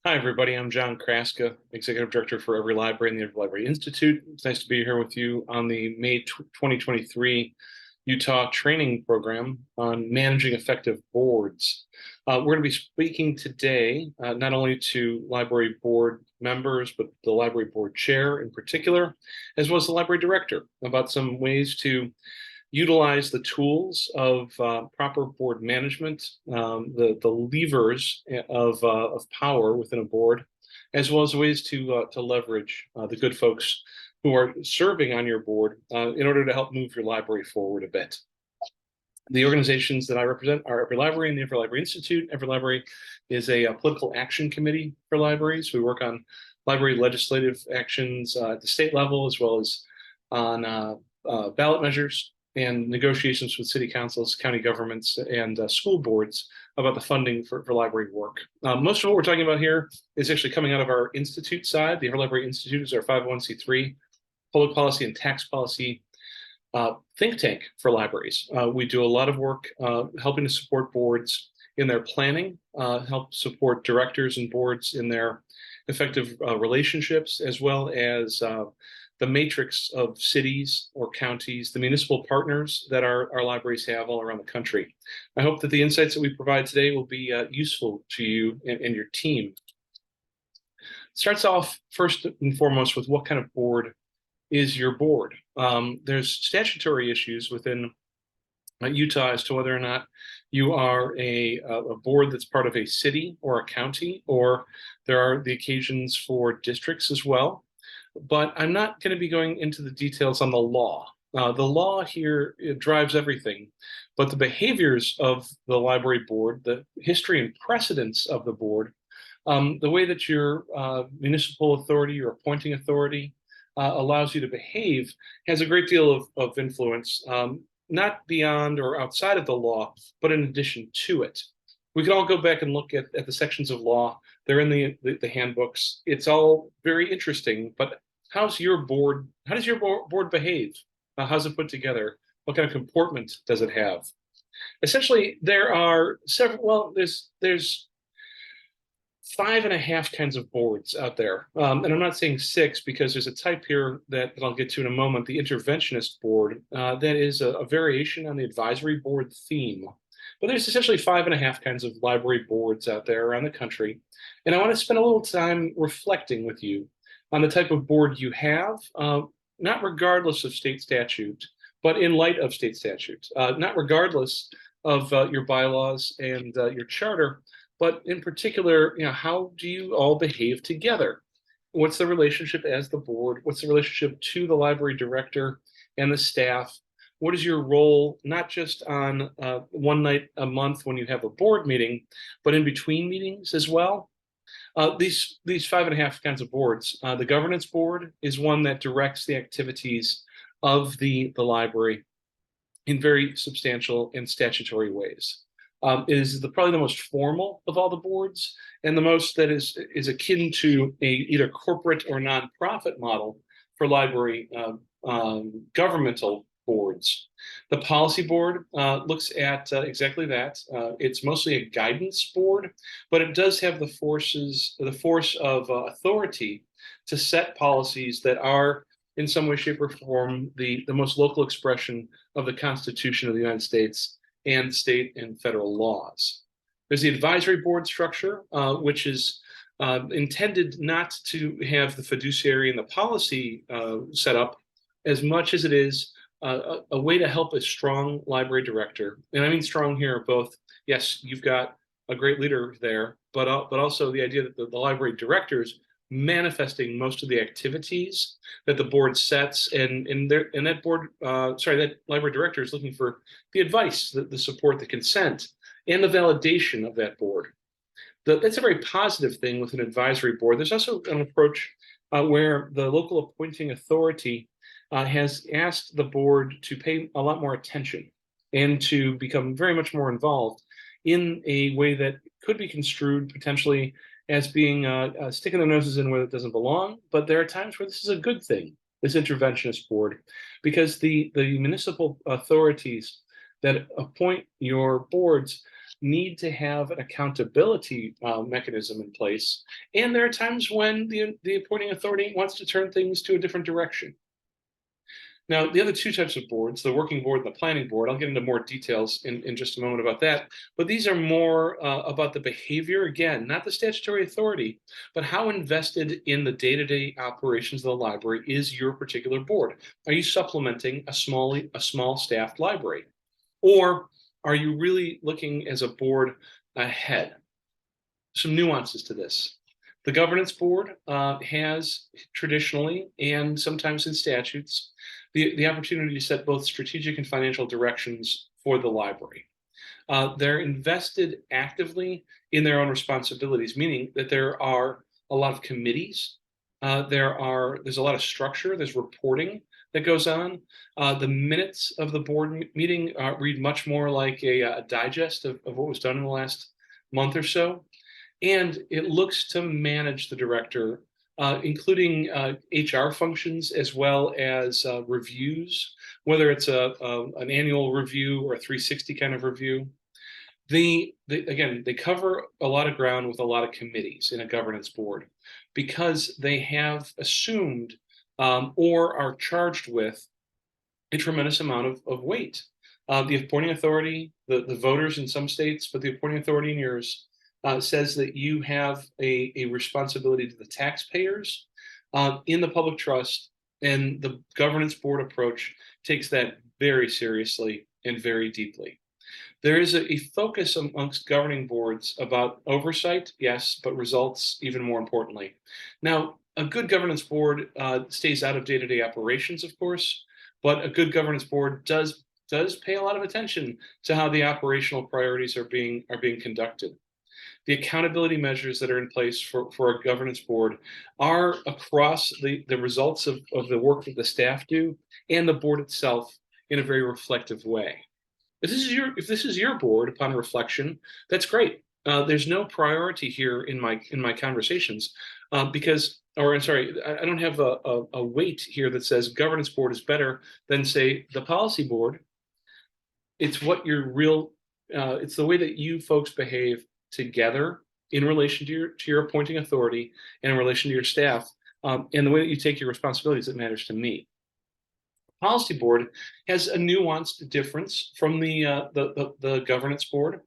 Hi, everybody. I'm John Chrastka, Executive Director for EveryLibrary and the EveryLibrary Institute. It's nice to be here with you on the May 2023 Utah training program on managing effective boards. We're going to be speaking today not only to library board members, but the library board chair in particular, as well as the library director, about some ways to utilize the tools of proper board management, the levers of power within a board, as well as ways to leverage the good folks who are serving on your board in order to help move your library forward a bit. The organizations that I represent are EveryLibrary and the EveryLibrary Institute. EveryLibrary is a political action committee for libraries. We work on library legislative actions at the state level, as well as on ballot measures and negotiations with city councils, county governments, and school boards about the funding for library work. Most of what we're talking about here is actually coming out of our institute side. The EveryLibrary Institute is our 501c3 public policy and tax policy think tank for libraries. We do a lot of work helping to support boards in their planning, help support directors and boards in their effective relationships, as well as the matrix of cities or counties, the municipal partners that our libraries have all around the country. I hope that the insights that we provide today will be useful to you and your team. It starts off first and foremost with what kind of board is your board. There's statutory issues within Utah as to whether or not you are a board that's part of a city or a county, or there are the occasions for districts as well. But I'm not going to be going into the details on the law. The law here, it drives everything, but the behaviors of the library board, the history and precedents of the board, the way that your municipal authority, your appointing authority allows you to behave has a great deal of influence, not beyond or outside of the law, but in addition to it. We can all go back and look at the sections of law. They're in the handbooks. It's all very interesting, but how does your board behave? How's it put together? What kind of comportment does it have? Essentially, there are several, well, there's 5.5 kinds of boards out there. And I'm not saying 6 because there's a type here that I'll get to in a moment, the interventionist board, that is a variation on the advisory board theme. But there's essentially 5.5 kinds of library boards out there around the country. And I want to spend a little time reflecting with you on the type of board you have, not regardless of state statute, but in light of state statute, not regardless of your bylaws and your charter, but in particular, how do you all behave together? What's the relationship as the board? What's the relationship to the library director and the staff? What is your role, not just on one night a month when you have a board meeting, but in between meetings as well? These 5.5 kinds of boards. The governance board is one that directs the activities of the library in very substantial and statutory ways. It is probably the most formal of all the boards, and the most that is akin to either corporate or nonprofit model for library governmental boards. The policy board looks at exactly that. It's mostly a guidance board, but it does have the force of authority to set policies that are in some way, shape, or form the most local expression of the Constitution of the United States and state and federal laws. There's the advisory board structure, which is intended not to have the fiduciary and the policy set up as much as it is a way to help a strong library director. And I mean strong here, both, yes, you've got a great leader there, but also the idea that the library directors manifesting most of the activities that the board sets, and that library director is looking for the advice, the support, the consent, and the validation of that board. That's a very positive thing with an advisory board. There's also an approach where the local appointing authority has asked the board to pay a lot more attention and to become very much more involved in a way that could be construed potentially as being sticking their noses in where it doesn't belong. But there are times where this is a good thing, this interventionist board, because the municipal authorities that appoint your boards need to have an accountability mechanism in place. And there are times when the appointing authority wants to turn things to a different direction. Now, the other two types of boards, the working board and the planning board, I'll get into more details in just a moment about that. But these are more about the behavior, again, not the statutory authority, but how invested in the day-to-day operations of the library is your particular board. Are you supplementing a small staffed library? Or are you really looking as a board ahead? Some nuances to this. The governance board has traditionally, and sometimes in statutes, the opportunity to set both strategic and financial directions for the library. They're invested actively in their own responsibilities, meaning that there are a lot of committees. There's a lot of structure. There's reporting that goes on. The minutes of the board meeting read much more like a digest of what was done in the last month or so. And it looks to manage the director, including HR functions as well as reviews, whether it's an annual review or a 360 kind of review. Again, they cover a lot of ground with a lot of committees in a governance board because they have assumed or are charged with a tremendous amount of weight. The appointing authority, the voters in some states, but the appointing authority in yours says that you have a responsibility to the taxpayers in the public trust, and the governance board approach takes that very seriously and very deeply. There is a focus amongst governing boards about oversight, yes, but results even more importantly. Now, a good governance board stays out of day-to-day operations, of course, but a good governance board does pay a lot of attention to how the operational priorities are being conducted. The accountability measures that are in place for a governance board are across the results of the work that the staff do and the board itself in a very reflective way. If this is your board upon reflection, that's great. There's no priority here in my conversations because, or I'm sorry, I don't have a weight here that says governance board is better than, say, the policy board. It's what it's the way that you folks behave together in relation to your appointing authority and in relation to your staff, and the way that you take your responsibilities that matters to me. Policy board has a nuanced difference from the governance board.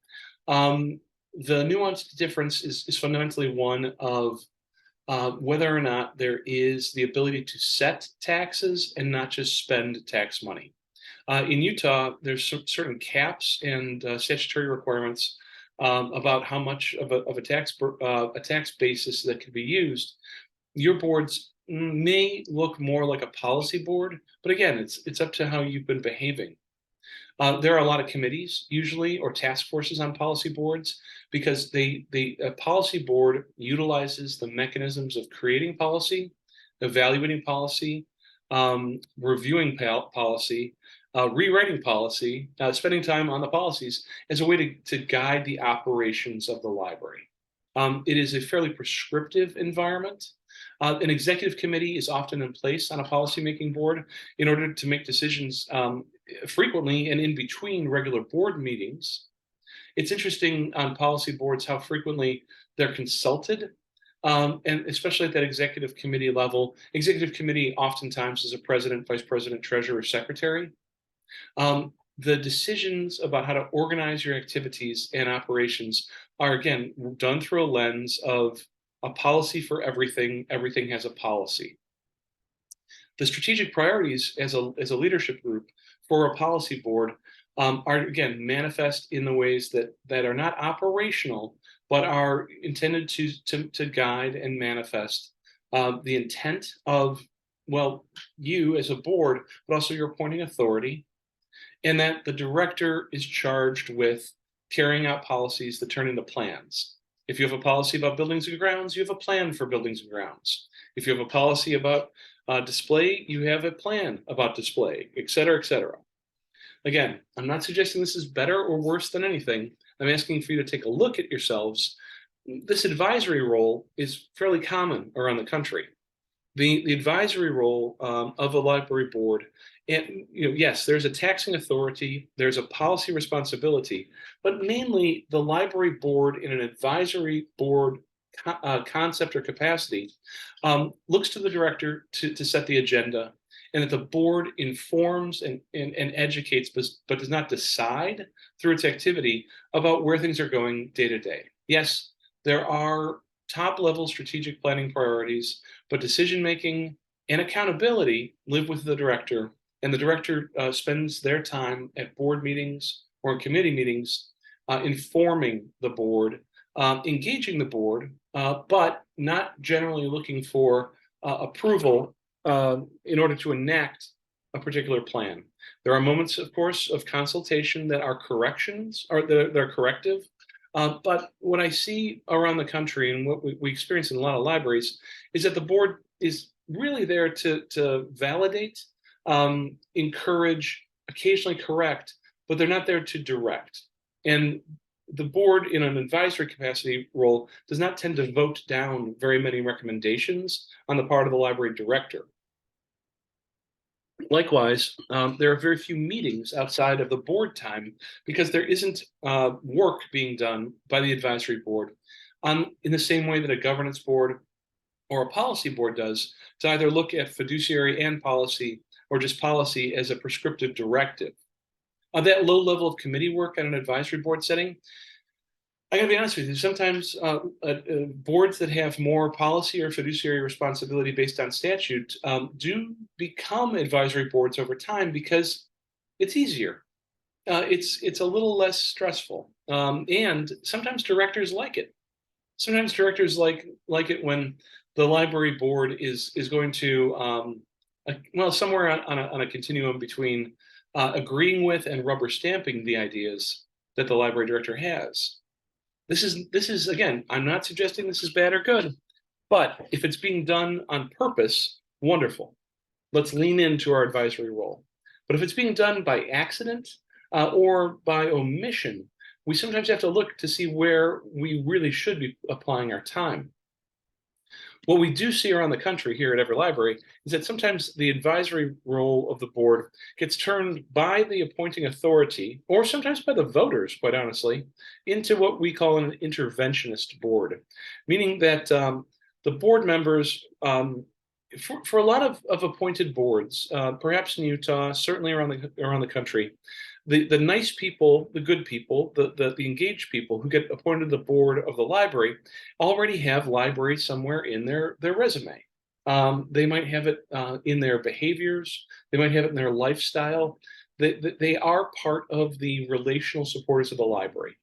The nuanced difference is fundamentally one of whether or not there is the ability to set taxes and not just spend tax money. In Utah, there's certain caps and statutory requirements about how much of a tax basis that could be used. Your boards may look more like a policy board, but again, it's up to how you've been behaving. There are a lot of committees usually or task forces on policy boards because a policy board utilizes the mechanisms of creating policy, evaluating policy, reviewing policy, rewriting policy, spending time on the policies as a way to guide the operations of the library. It is a fairly prescriptive environment. An executive committee is often in place on a policymaking board in order to make decisions frequently and in between regular board meetings. It's interesting on policy boards how frequently they're consulted, and especially at that executive committee level. Executive committee oftentimes is a president, vice president, treasurer, secretary. The decisions about how to organize your activities and operations are, again, done through a lens of a policy for everything. Everything has a policy. The strategic priorities as a leadership group for a policy board are, again, manifest in the ways that are not operational, but are intended to guide and manifest the intent of, well, you as a board, but also your appointing authority, and that the director is charged with carrying out policies that turn into plans. If you have a policy about buildings and grounds, you have a plan for buildings and grounds. If you have a policy about display, you have a plan about display, et cetera, et cetera. Again, I'm not suggesting this is better or worse than anything. I'm asking for you to take a look at yourselves. This advisory role is fairly common around the country. the advisory role of a library board, and yes, there's a taxing authority, there's a policy responsibility, but mainly the library board in an advisory board concept or capacity looks to the director to set the agenda, and that the board informs and educates, but does not decide through its activity about where things are going day to day. Yes, there are top level strategic planning priorities, but decision making and accountability live with the director, and the director spends their time at board meetings or committee meetings informing the board, engaging the board, but not generally looking for approval in order to enact a particular plan. There are moments, of course, of consultation that are corrections, or that are corrective. But what I see around the country, and what we experience in a lot of libraries, is that the board is really there to validate, encourage, occasionally correct, but they're not there to direct. And the board, in an advisory capacity role, does not tend to vote down very many recommendations on the part of the library director. Likewise, there are very few meetings outside of the board time because there isn't work being done by the advisory board in the same way that a governance board or a policy board does, to either look at fiduciary and policy, or just policy as a prescriptive directive. That low level of committee work on an advisory board setting, I gotta be honest with you, sometimes boards that have more policy or fiduciary responsibility based on statute do become advisory boards over time because it's easier. It's a little less stressful, and sometimes directors like it. Sometimes directors like it when the library board is going to well, somewhere on a continuum between agreeing with and rubber stamping the ideas that the library director has. This is again, I'm not suggesting this is bad or good, but if it's being done on purpose, wonderful. Let's lean into our advisory role. But if it's being done by accident or by omission, we sometimes have to look to see where we really should be applying our time. What we do see around the country here at EveryLibrary is that sometimes the advisory role of the board gets turned by the appointing authority, or sometimes by the voters, quite honestly, into what we call an interventionist board, meaning that the board members, for a lot of appointed boards, perhaps in Utah, certainly around the country, the nice people, the good people, the engaged people who get appointed to the board of the library already have library somewhere in their resume. They might have it in their behaviors. They might have it in their lifestyle. They are part of the relational supporters of the library.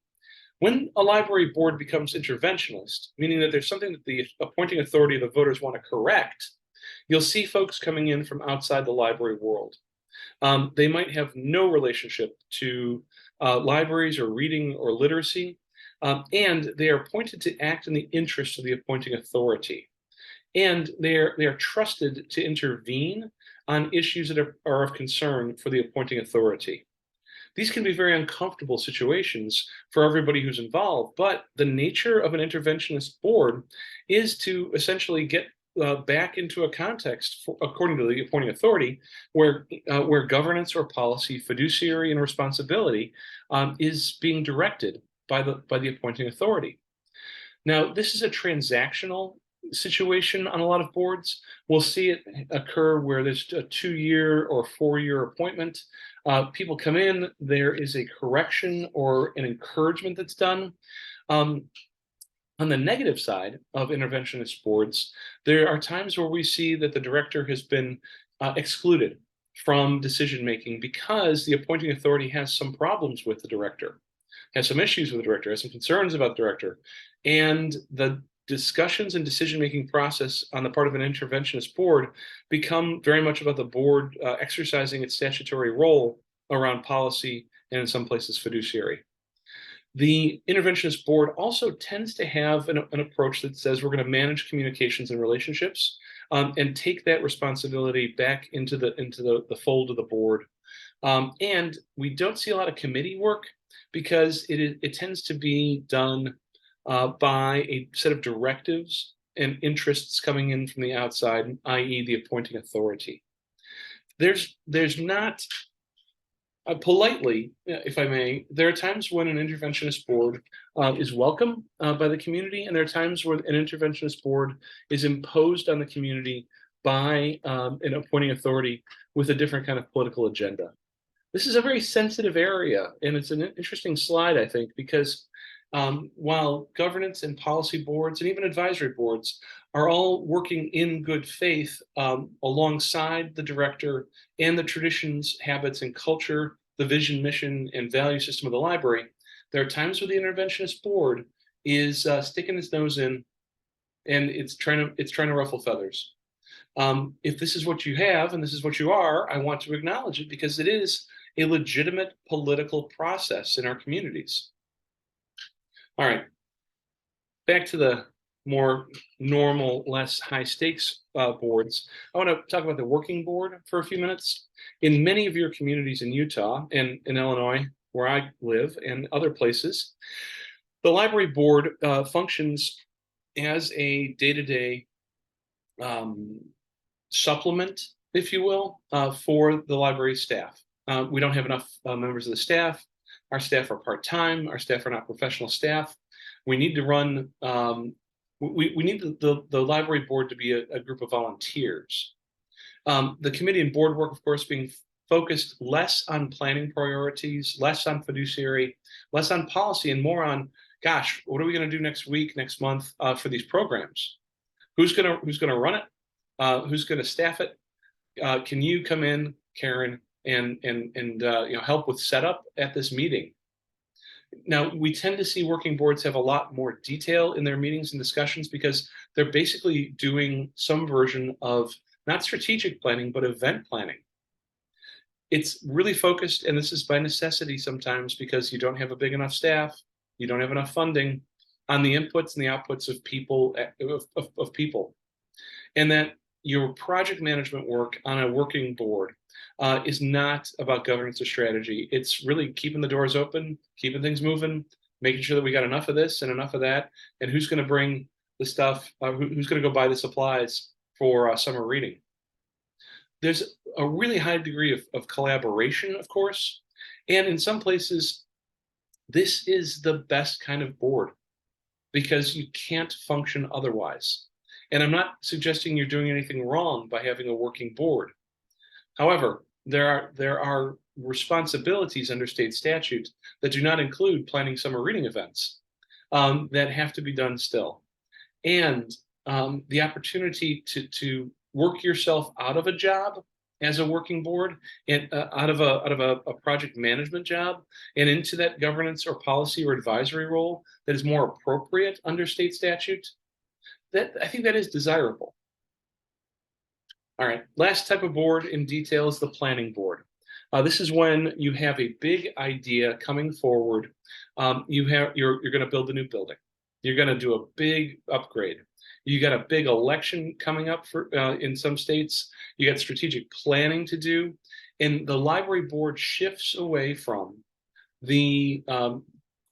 When a library board becomes interventionist, meaning that there's something that the appointing authority of the voters want to correct, you'll see folks coming in from outside the library world. They might have no relationship to libraries or reading or literacy, and they are appointed to act in the interest of the appointing authority. And they are trusted to intervene on issues that are of concern for the appointing authority. These can be very uncomfortable situations for everybody who's involved, but the nature of an interventionist board is to essentially get back into a context, according to the appointing authority, where governance or policy, fiduciary and responsibility is being directed by the appointing authority. Now, this is a transactional situation on a lot of boards. We'll see it occur where there's a 2-year or 4-year appointment. People come in, there is a correction or an encouragement that's done. On the negative side of interventionist boards, there are times where we see that the director has been excluded from decision making because the appointing authority has some problems with the director, has some issues with the director, has some concerns about the director, and the discussions and decision-making process on the part of an interventionist board become very much about the board exercising its statutory role around policy and in some places fiduciary. The interventionist board also tends to have an approach that says we're going to manage communications and relationships and take that responsibility back into the fold of the board. And we don't see a lot of committee work because it tends to be done by a set of directives and interests coming in from the outside, i.e. the appointing authority. There's not, politely, if I may, there are times when an interventionist board is welcome by the community, and there are times where an interventionist board is imposed on the community by an appointing authority with a different kind of political agenda. This is a very sensitive area, and it's an interesting slide, I think, because while governance and policy boards and even advisory boards are all working in good faith alongside the director and the traditions, habits, and culture, the vision, mission, and value system of the library, there are times where the interventionist board is sticking its nose in, and it's trying to ruffle feathers. If this is what you have and this is what you are, I want to acknowledge it because it is a legitimate political process in our communities. All right, back to the more normal, less high stakes boards. I want to talk about the working board for a few minutes. In many of your communities in Utah and in Illinois, where I live, and other places, the library board functions as a day-to-day supplement, if you will, for the library staff. We don't have enough members of the staff. Our staff are part-time. Our staff are not professional staff. We need to run, we need the library board to be a group of volunteers. The committee and board work, of course, being focused less on planning priorities, less on fiduciary, less on policy, and more on, gosh, what are we going to do next week, next month for these programs? Who's gonna run it? Who's going to staff it? Can you come in, Karen, and help with setup at this meeting? Now, we tend to see working boards have a lot more detail in their meetings and discussions because they're basically doing some version of not strategic planning, but event planning. It's really focused, and this is by necessity sometimes because you don't have a big enough staff, you don't have enough funding, on the inputs and the outputs of people, of people. And that your project management work on a working board is not about governance or strategy. It's really keeping the doors open, keeping things moving, making sure that we got enough of this and enough of that, and who's going to bring the stuff, who's going to go buy the supplies for summer reading. There's a really high degree of collaboration, of course, and in some places, this is the best kind of board because you can't function otherwise. And I'm not suggesting you're doing anything wrong by having a working board. However, there are responsibilities under state statute that do not include planning summer reading events that have to be done still. And the opportunity to work yourself out of a job as a working board and out of a project management job and into that governance or policy or advisory role that is more appropriate under state statute, that I think that is desirable. All right, last type of board in detail is the planning board. This is when you have a big idea coming forward. You're going to build a new building. You're going to do a big upgrade. You got a big election coming up for in some states. You got strategic planning to do, and the library board shifts away from the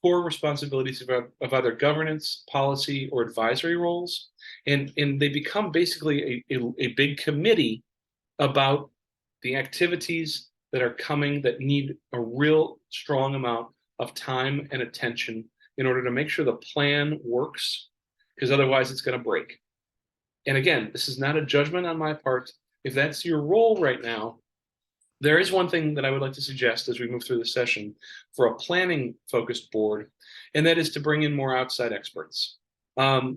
core responsibilities of either governance, policy, or advisory roles, and they become basically a big committee about the activities that are coming that need a real strong amount of time and attention in order to make sure the plan works, because otherwise it's going to break. And again, this is not a judgment on my part. If that's your role right now, there is one thing that I would like to suggest as we move through the session for a planning-focused board, and that is to bring in more outside experts.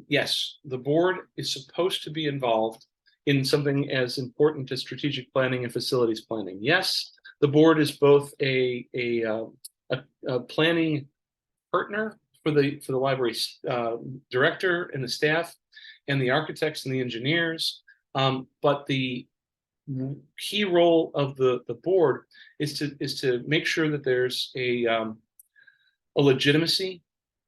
Yes, the board is supposed to be involved in something as important as strategic planning and facilities planning. Yes, the board is both a planning partner for the library's director and the staff and the architects and the engineers, but the key role of the board is to make sure that there's a legitimacy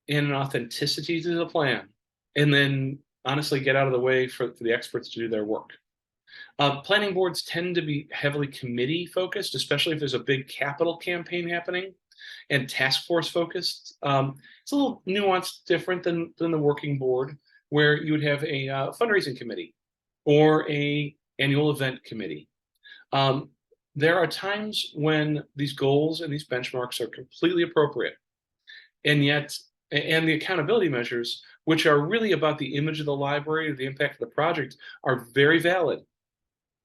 and an authenticity to the plan, and then honestly get out of the way for the experts to do their work. Planning boards tend to be heavily committee focused, especially if there's a big capital campaign happening, and task force focused. It's a little nuanced, different than the working board. where you would have a fundraising committee or a annual event committee. There are times when these goals and these benchmarks are completely appropriate, and yet, and the accountability measures, which are really about the image of the library or the impact of the project, are very valid.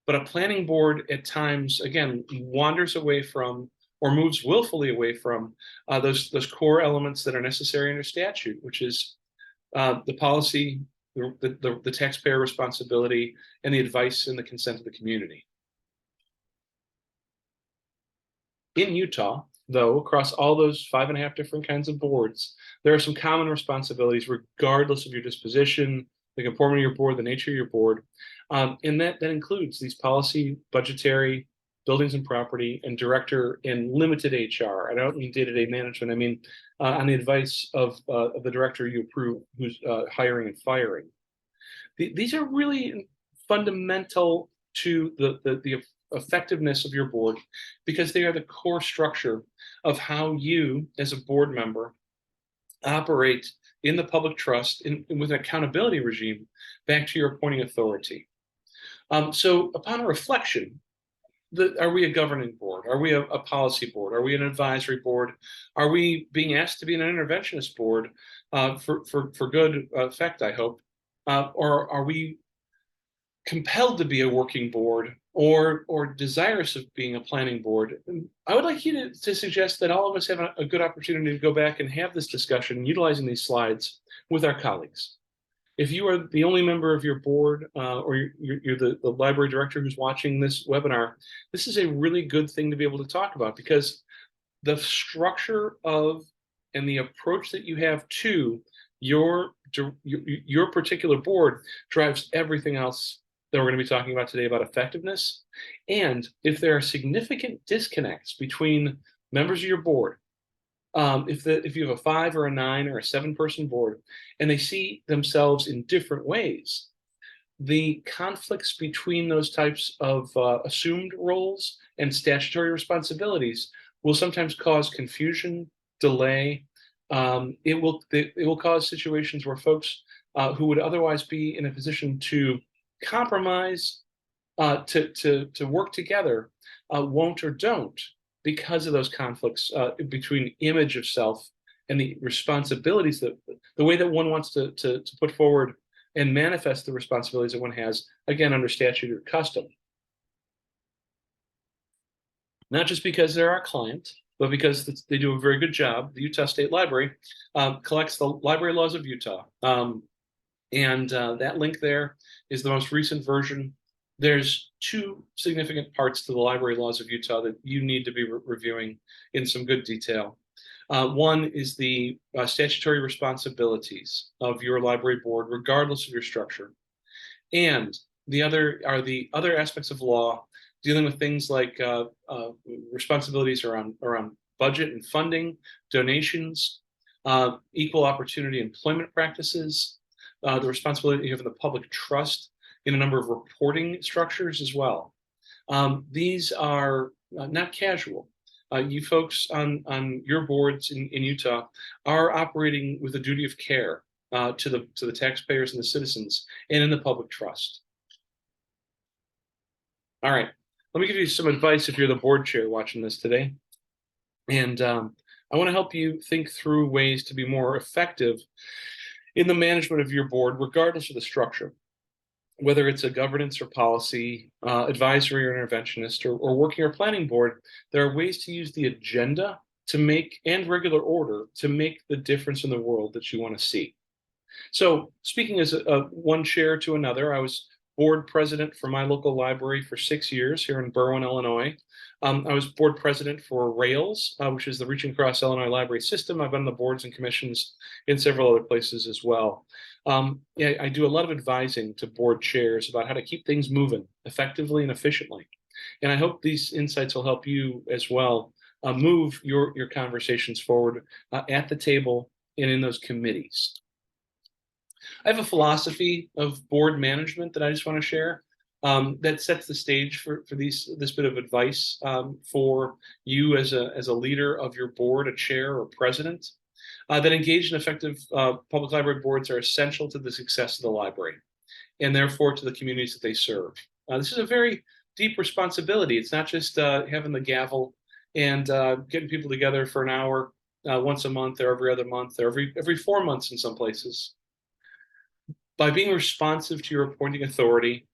But a planning board at times, again, wanders away from or moves willfully away from those core elements that are necessary under statute, which is the policy, the taxpayer responsibility, and the advice and the consent of the community. In Utah, though, across all those 5.5 different kinds of boards, there are some common responsibilities regardless of your disposition, the conformity of your board, the nature of your board. And that includes these policy, budgetary, buildings and property, and director and limited HR. I don't mean day-to-day management. I mean on the advice of the director you approve, who's hiring and firing. These are really fundamental to the effectiveness of your board, because they are the core structure of how you, as a board member, operate in the public trust with an accountability regime back to your appointing authority. So upon a reflection, are we a governing board? Are we a policy board? Are we an advisory board? Are we being asked to be an interventionist board for good effect, I hope? Or are we compelled to be a working board or desirous of being a planning board? I would like you to suggest that all of us have a good opportunity to go back and have this discussion utilizing these slides with our colleagues. If you are the only member of your board or you're the library director who's watching this webinar, this is a really good thing to be able to talk about, because the structure of and the approach that you have to your particular board drives everything else that we're going to be talking about today about effectiveness. And if there are significant disconnects between members of your board, if you have a 5 or a 9 or a 7-person board and they see themselves in different ways, the conflicts between those types of assumed roles and statutory responsibilities will sometimes cause confusion, delay. It will cause situations where folks who would otherwise be in a position to compromise, to work together, won't or don't, because of those conflicts between image of self and the responsibilities, that the way that one wants to put forward and manifest the responsibilities that one has, again, under statute or custom. Not just because they're our client, but because they do a very good job. The Utah State Library collects the library laws of Utah. And that link there is the most recent version. There's 2 significant parts to the library laws of Utah that you need to be reviewing in some good detail. One is the statutory responsibilities of your library board, regardless of your structure. And the other are the other aspects of law dealing with things like responsibilities around budget and funding, donations, equal opportunity employment practices, the responsibility of the public trust in a number of reporting structures as well. These are not casual. You folks on your boards in Utah are operating with a duty of care to the taxpayers and the citizens and in the public trust. All right, let me give you some advice if you're the board chair watching this today. And I want to help you think through ways to be more effective in the management of your board, regardless of the structure. Whether it's a governance or policy, advisory or interventionist, or working or planning board, there are ways to use the agenda to make, and regular order, to make the difference in the world that you want to see. So speaking as one chair to another, I was board president for my local library for 6 years here in Berwyn, Illinois. I was board president for RAILS, which is the Reaching Across Illinois Library System. I've been on the boards and commissions in several other places as well. Yeah, I do a lot of advising to board chairs about how to keep things moving effectively and efficiently. And I hope these insights will help you as well move your conversations forward at the table and in those committees. I have a philosophy of board management that I just want to share that sets the stage for this bit of advice for you as a leader of your board, a chair or president. that engaged and effective public library boards are essential to the success of the library and therefore to the communities that they serve. This is a very deep responsibility. It's not just having the gavel and getting people together for an hour once a month or every other month or every 4 months in some places. By being responsive to your appointing authority,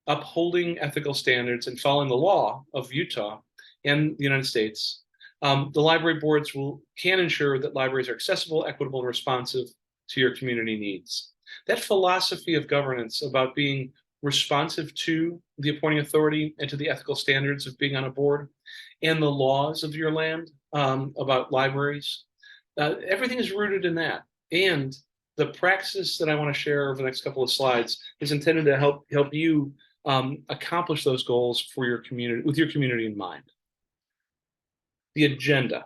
upholding ethical standards, and following the law of Utah and the United States, the library boards can ensure that libraries are accessible, equitable, and responsive to your community needs. That philosophy of governance about being responsive to the appointing authority and to the ethical standards of being on a board and the laws of your land about libraries, everything is rooted in that. And the practice that I want to share over the next couple of slides is intended to help you accomplish those goals for your community, with your community in mind. The agenda.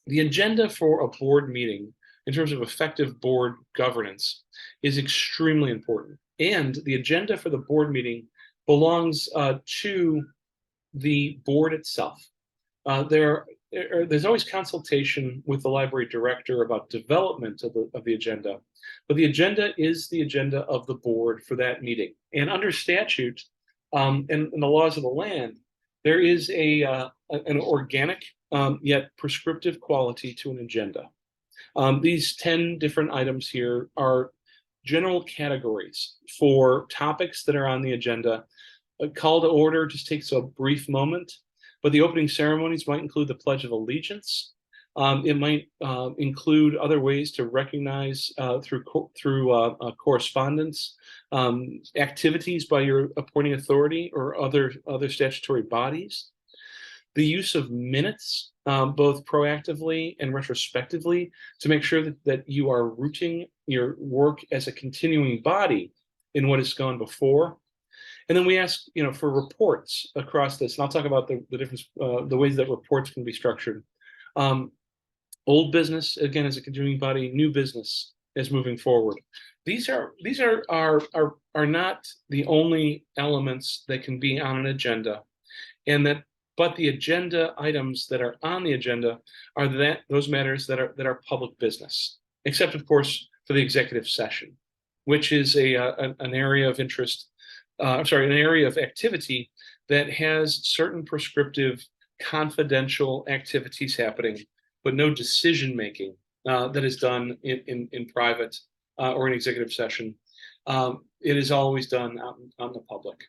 The agenda for a board meeting in terms of effective board governance is extremely important. And the agenda for the board meeting belongs to the board itself. There's always consultation with the library director about development of the agenda, but the agenda is the agenda of the board for that meeting. And under statute and the laws of the land, there is an organic yet prescriptive quality to an agenda. These 10 different items here are general categories for topics that are on the agenda. A call to order just takes a brief moment, but the opening ceremonies might include the Pledge of Allegiance. It might include other ways to recognize through correspondence, activities by your appointing authority or other statutory bodies. The use of minutes, both proactively and retrospectively, to make sure that you are rooting your work as a continuing body in what has gone before. And then we ask, for reports across this, and I'll talk about the difference, the ways that reports can be structured. Old business, again, as a continuing body. New business is moving forward. These are not the only elements that can be on an agenda, but the agenda items that are on the agenda are those matters that are public business, except of course for the executive session, which is an area of interest. An area of activity that has certain prescriptive confidential activities happening, but no decision making that is done in private or in executive session. It is always done out on the public.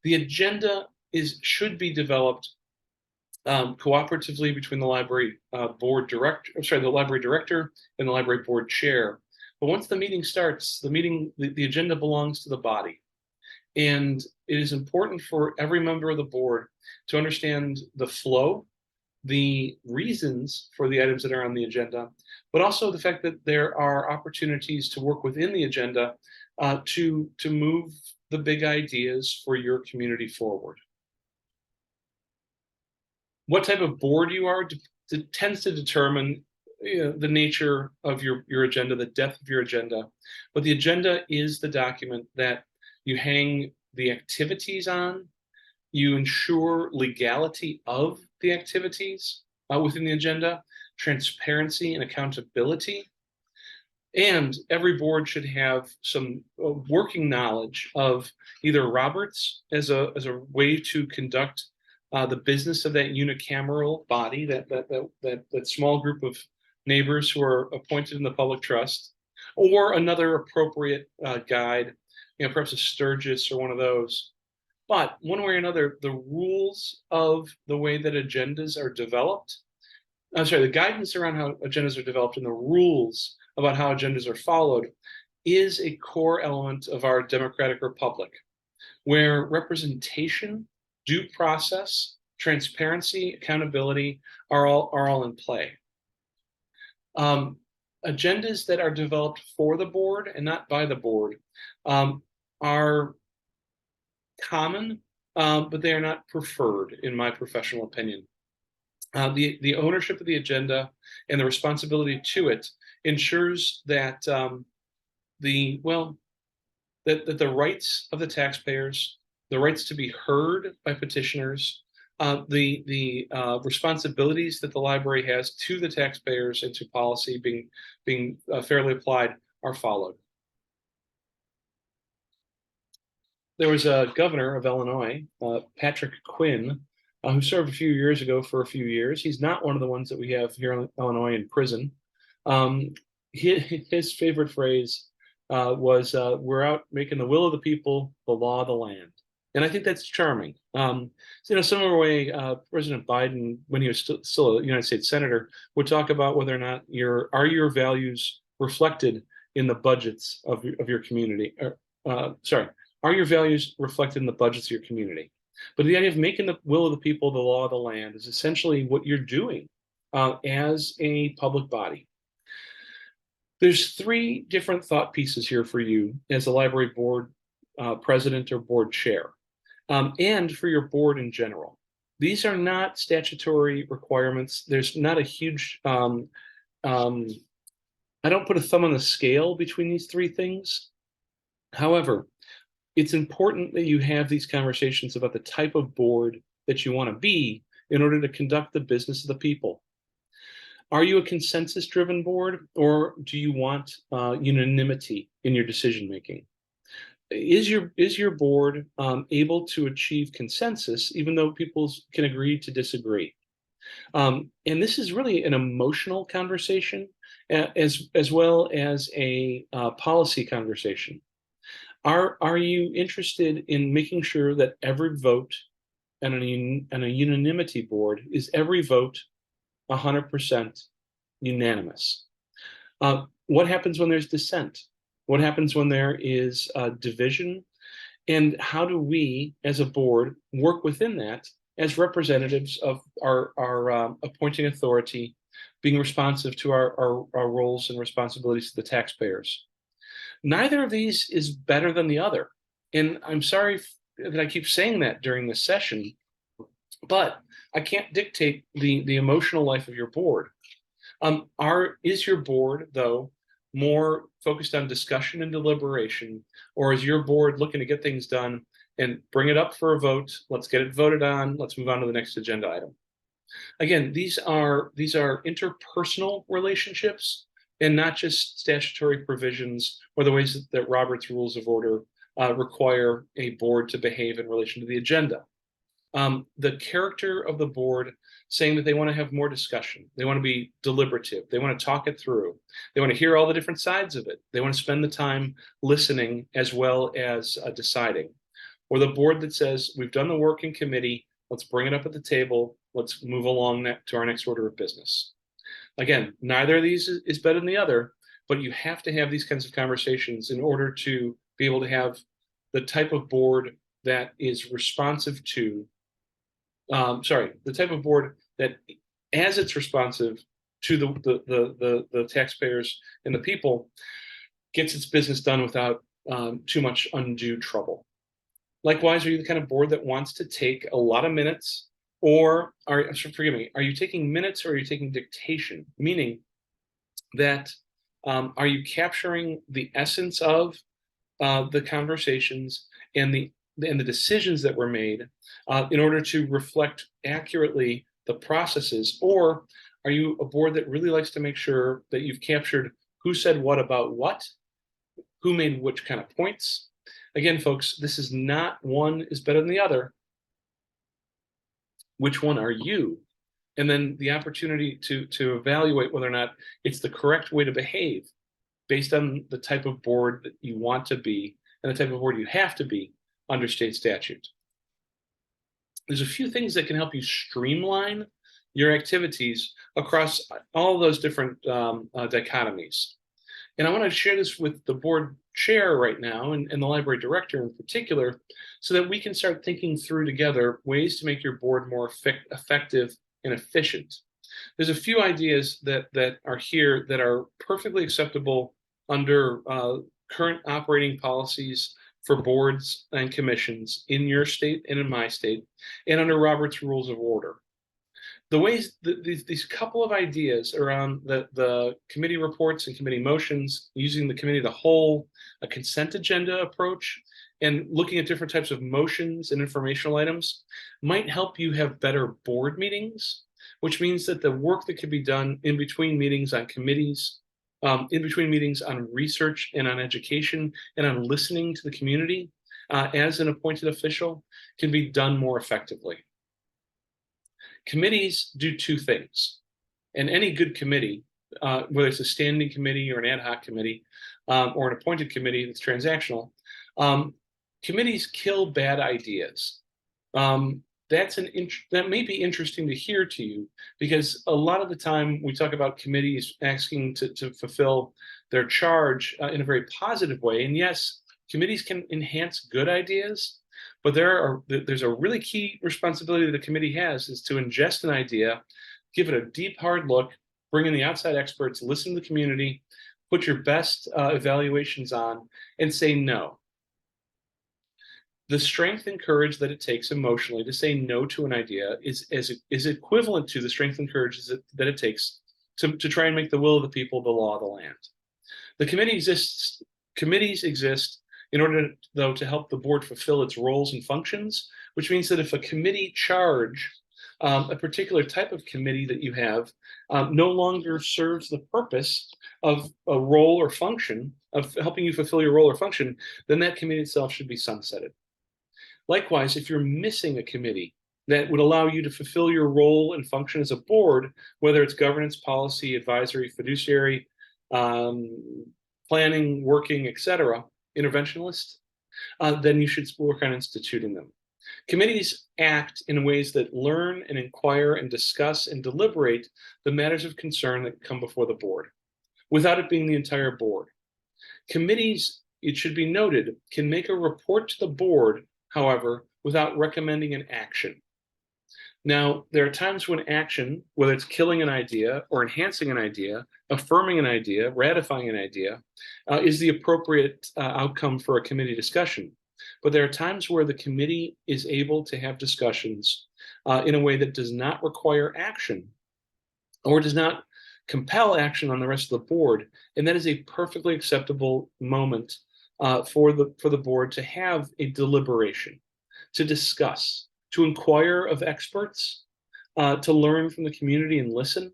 The agenda should be developed cooperatively between the library the library director and the library board chair. But once the meeting starts, the agenda belongs to the body. And it is important for every member of the board to understand the flow, the reasons for the items that are on the agenda, but also the fact that there are opportunities to work within the agenda to move the big ideas for your community forward. What type of board you are tends to determine the nature of your agenda, the depth of your agenda. But the agenda is the document that you hang the activities on. You ensure legality of the activities within the agenda, transparency and accountability. And every board should have some working knowledge of either Roberts as a way to conduct the business of that unicameral body, that small group of neighbors who are appointed in the public trust, or another appropriate guide, perhaps a Sturgis or one of those. But one way or another, the rules of the way that agendas are developed, the guidance around how agendas are developed and the rules about how agendas are followed is a core element of our democratic republic, where representation, due process, transparency, accountability are all in play. Agendas that are developed for the board and not by the board are common, but they are not preferred, in my professional opinion. The ownership of the agenda and the responsibility to it ensures that the rights of the taxpayers, the rights to be heard by petitioners, The responsibilities that the library has to the taxpayers and to policy being fairly applied are followed. There was a governor of Illinois, Patrick Quinn, who served a few years ago for a few years. He's not one of the ones that we have here in Illinois in prison. His favorite phrase was, "We're out making the will of the people, the law of the land." And I think that's charming. Similar way, President Biden, when he was still a United States Senator, would talk about whether or not your values reflected in the budgets of your community. Are your values reflected in the budgets of your community? But the idea of making the will of the people the law of the land is essentially what you're doing as a public body. There's three different thought pieces here for you as a library board president or board chair, and for your board in general. These are not statutory requirements. There's not a huge, I don't put a thumb on the scale between these three things. However, it's important that you have these conversations about the type of board that you want to be in order to conduct the business of the people. Are you a consensus-driven board, or do you want unanimity in your decision-making? Is your board able to achieve consensus, even though people can agree to disagree? And this is really an emotional conversation, as well as a policy conversation. Are you interested in making sure that every vote on a unanimity board is every vote 100% unanimous? What happens when there's dissent? What happens when there is division? And how do we, as a board, work within that as representatives of our appointing authority, being responsive to our roles and responsibilities to the taxpayers? Neither of these is better than the other. And I'm sorry that I keep saying that during this session, but I can't dictate the emotional life of your board. Is your board, though, more focused on discussion and deliberation, or is your board looking to get things done and bring it up for a vote? Let's get it voted on. Let's move on to the next agenda item. Again, these are interpersonal relationships, and not just statutory provisions or the ways that Robert's Rules of Order require a board to behave in relation to the agenda. The character of the board saying that they want to have more discussion, they want to be deliberative, they want to talk it through, they want to hear all the different sides of it, they want to spend the time listening as well as deciding. Or the board that says, we've done the work in committee, let's bring it up at the table, let's move along to our next order of business. Again, neither of these is better than the other, but you have to have these kinds of conversations in order to be able to have the type of board that is responsive to, the type of board that, as it's responsive to the taxpayers and the people, gets its business done without too much undue trouble. Likewise, are you the kind of board that wants to take a lot of minutes? Or are you taking minutes, or are you taking dictation? Meaning that are you capturing the essence of the conversations and the decisions that were made in order to reflect accurately the processes? Or are you a board that really likes to make sure that you've captured who said what about what, who made which kind of points? Again, folks, this is not one is better than the other. Which one are you? And then the opportunity to evaluate whether or not it's the correct way to behave based on the type of board that you want to be and the type of board you have to be under state statute. There's a few things that can help you streamline your activities across all those different dichotomies. And I want to share this with the board chair right now and the library director in particular, so that we can start thinking through together ways to make your board more effective and efficient. There's a few ideas that are here that are perfectly acceptable under current operating policies for boards and commissions in your state and in my state, and under Robert's Rules of Order. The ways these couple of ideas around the committee reports and committee motions, using the committee of the whole, a consent agenda approach, and looking at different types of motions and informational items might help you have better board meetings, which means that the work that could be done in between meetings on committees, in between meetings on research and on education and on listening to the community as an appointed official can be done more effectively. Committees do two things, and any good committee, whether it's a standing committee or an ad hoc committee or an appointed committee that's transactional, committees kill bad ideas. That may be interesting to hear to you, because a lot of the time we talk about committees asking to fulfill their charge in a very positive way. And yes, committees can enhance good ideas, but there's a really key responsibility that the committee has, is to ingest an idea, give it a deep, hard look, bring in the outside experts, listen to the community, put your best evaluations on, and say no. The strength and courage that it takes emotionally to say no to an idea is equivalent to the strength and courage that it takes to try and make the will of the people the law of the land. Committees exist in order, though, to help the board fulfill its roles and functions, which means that if a committee charge, a particular type of committee that you have, no longer serves the purpose of a role or function, of helping you fulfill your role or function, then that committee itself should be sunsetted. Likewise, if you're missing a committee that would allow you to fulfill your role and function as a board, whether it's governance, policy, advisory, fiduciary, planning, working, etc., interventionist, then you should work on instituting them. Committees act in ways that learn and inquire and discuss and deliberate the matters of concern that come before the board, without it being the entire board. Committees, it should be noted, can make a report to the board, however, without recommending an action. Now, there are times when action, whether it's killing an idea or enhancing an idea, affirming an idea, ratifying an idea, is the appropriate outcome for a committee discussion. But there are times where the committee is able to have discussions in a way that does not require action or does not compel action on the rest of the board. And that is a perfectly acceptable moment for the board to have a deliberation, to discuss, to inquire of experts, to learn from the community and listen.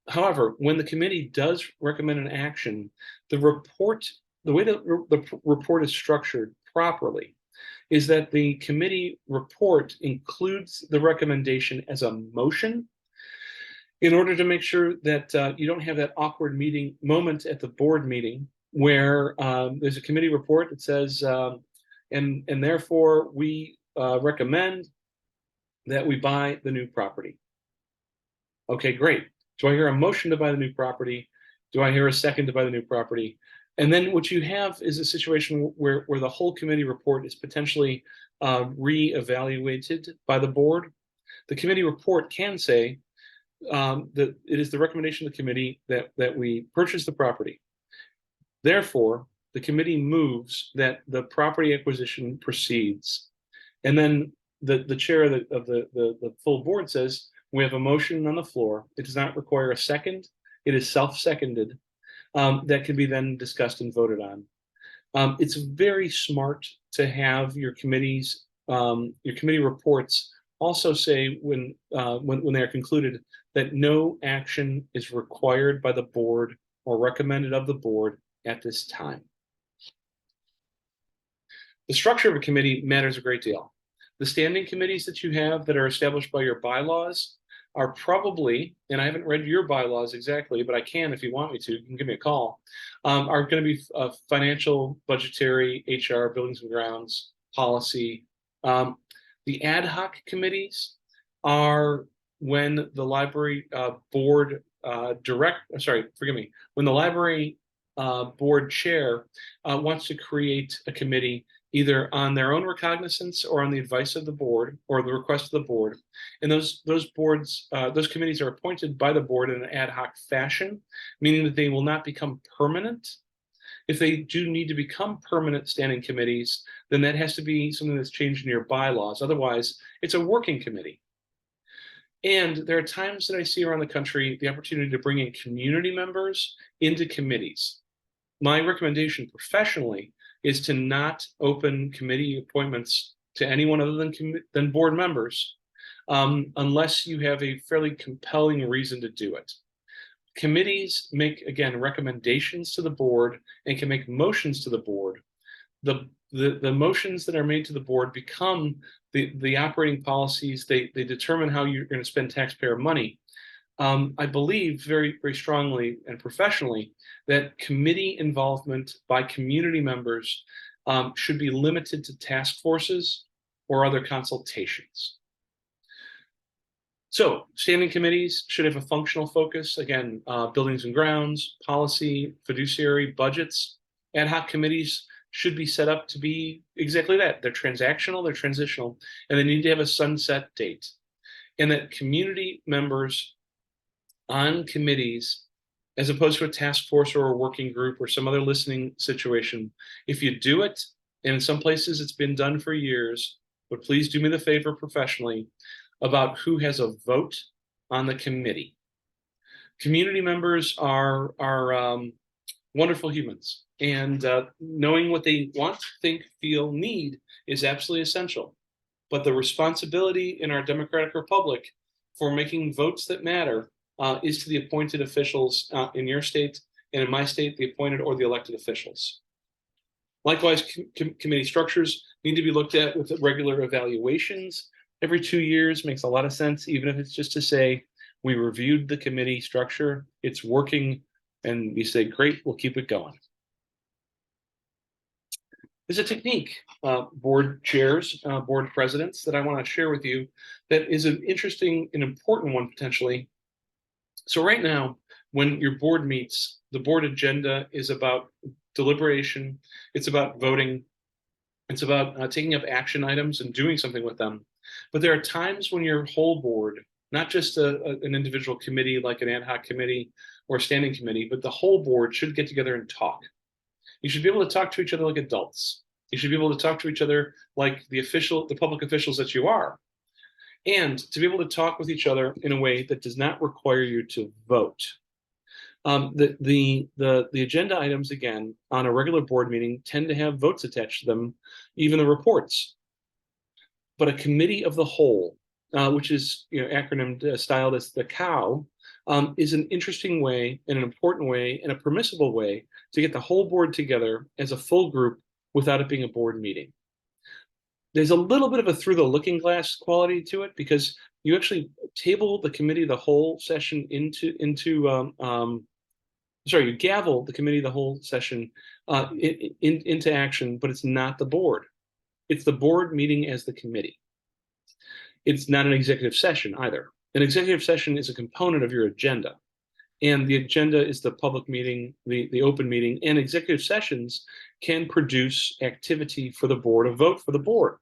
However, when the committee does recommend an action, the way that the report is structured properly is that the committee report includes the recommendation as a motion, in order to make sure that you don't have that awkward moment at the board meeting where there's a committee report that says, and therefore we recommend that we buy the new property. Okay, great. Do I hear a motion to buy the new property? Do I hear a second to buy the new property? And then what you have is a situation where the whole committee report is potentially re-evaluated by the board. The committee report can say that it is the recommendation of the committee that we purchase the property. Therefore, the committee moves that the property acquisition proceeds. And then the chair of the full board says, we have a motion on the floor. It does not require a second. It is self-seconded. That can be then discussed and voted on. It's very smart to have your committee reports also say when they are concluded that no action is required by the board or recommended of the board at this time. The structure of a committee matters a great deal. The standing committees that you have that are established by your bylaws are probably, and I haven't read your bylaws exactly, but I can if you want me to, you can give me a call, are going to be financial, budgetary, HR, buildings and grounds, policy. The ad hoc committees are when the library board when the library board chair wants to create a committee either on their own recognizance or on the advice of the board or the request of the board. And those committees are appointed by the board in an ad hoc fashion, meaning that they will not become permanent. If they do need to become permanent standing committees, then that has to be something that's changed in your bylaws. Otherwise, it's a working committee. And there are times that I see around the country the opportunity to bring in community members into committees. My recommendation professionally is to not open committee appointments to anyone other than board members, unless you have a fairly compelling reason to do it. Committees make, again, recommendations to the board and can make motions to the board. The motions that are made to the board become the operating policies. They determine how you're going to spend taxpayer money. I believe very, very strongly and professionally that committee involvement by community members should be limited to task forces or other consultations. So standing committees should have a functional focus. Again, buildings and grounds, policy, fiduciary, budgets. Ad hoc committees should be set up to be exactly that. They're transactional, they're transitional, and they need to have a sunset date. And that community members on committees, as opposed to a task force or a working group or some other listening situation, if you do it, and in some places it's been done for years, but please do me the favor professionally about who has a vote on the committee. Community members are wonderful humans, and knowing what they want, think, feel, need is absolutely essential. But the responsibility in our democratic republic for making votes that matter is to the appointed officials in your state, and in my state, the appointed or the elected officials. Likewise, committee structures need to be looked at with regular evaluations. Every 2 years makes a lot of sense, even if it's just to say, we reviewed the committee structure, it's working, and we say, great, we'll keep it going. There's a technique, board chairs, board presidents, that I want to share with you that is an interesting and important one potentially. So right now, when your board meets, the board agenda is about deliberation, it's about voting, it's about taking up action items and doing something with them. But there are times when your whole board, not just an individual committee like an ad hoc committee or a standing committee, but the whole board should get together and talk. You should be able to talk to each other like adults. You should be able to talk to each other like the public officials that you are. And to be able to talk with each other in a way that does not require you to vote. The agenda items, again, on a regular board meeting tend to have votes attached to them, even the reports. But a committee of the whole, which is acronymed styled as the COW, is an interesting way and an important way and a permissible way to get the whole board together as a full group without it being a board meeting. There's a little bit of a through the looking glass quality to it because you actually table the committee of the whole session you gavel the committee of the whole session into action, but it's not the board. It's the board meeting as the committee. It's not an executive session either. An executive session is a component of your agenda. And the agenda is the public meeting, the open meeting, and executive sessions can produce activity for the board, a vote for the board.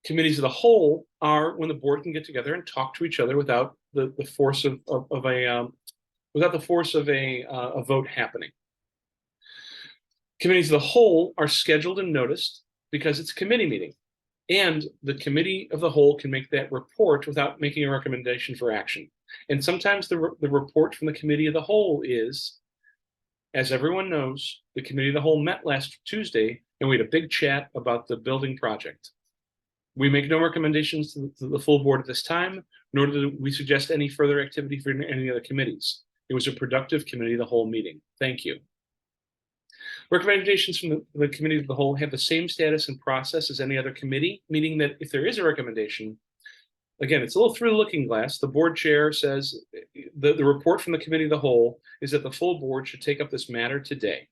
Committees of the whole are when the board can get together and talk to each other without the force of a vote happening. Committees of the whole are scheduled and noticed because it's a committee meeting. And the committee of the whole can make that report without making a recommendation for action. And sometimes the report from the committee of the whole is, as everyone knows, the committee of the whole met last Tuesday and we had a big chat about the building project. We make no recommendations to the full board at this time, nor do we suggest any further activity for any other committees. It was a productive committee of the whole meeting. Thank you. Recommendations from the committee of the whole have the same status and process as any other committee, meaning that if there is a recommendation, again, it's a little through the looking glass. The board chair says the report from the committee of the whole is that the full board should take up this matter today.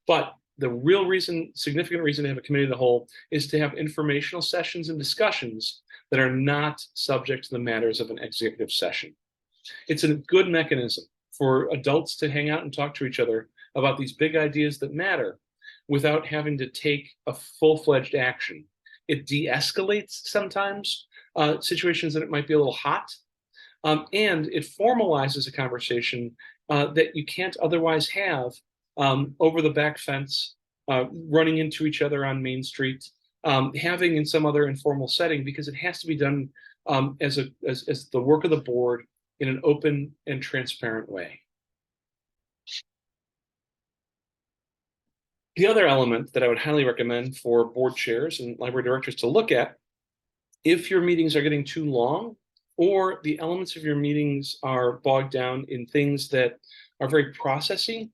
But the real reason, significant reason to have a committee of the whole is to have informational sessions and discussions that are not subject to the matters of an executive session. It's a good mechanism for adults to hang out and talk to each other about these big ideas that matter without having to take a full-fledged action. It de-escalates sometimes situations that it might be a little hot, and it formalizes a conversation that you can't otherwise have over the back fence, running into each other on Main Street, having in some other informal setting, because it has to be done as the work of the board in an open and transparent way. The other element that I would highly recommend for board chairs and library directors to look at, if your meetings are getting too long or the elements of your meetings are bogged down in things that are very processy,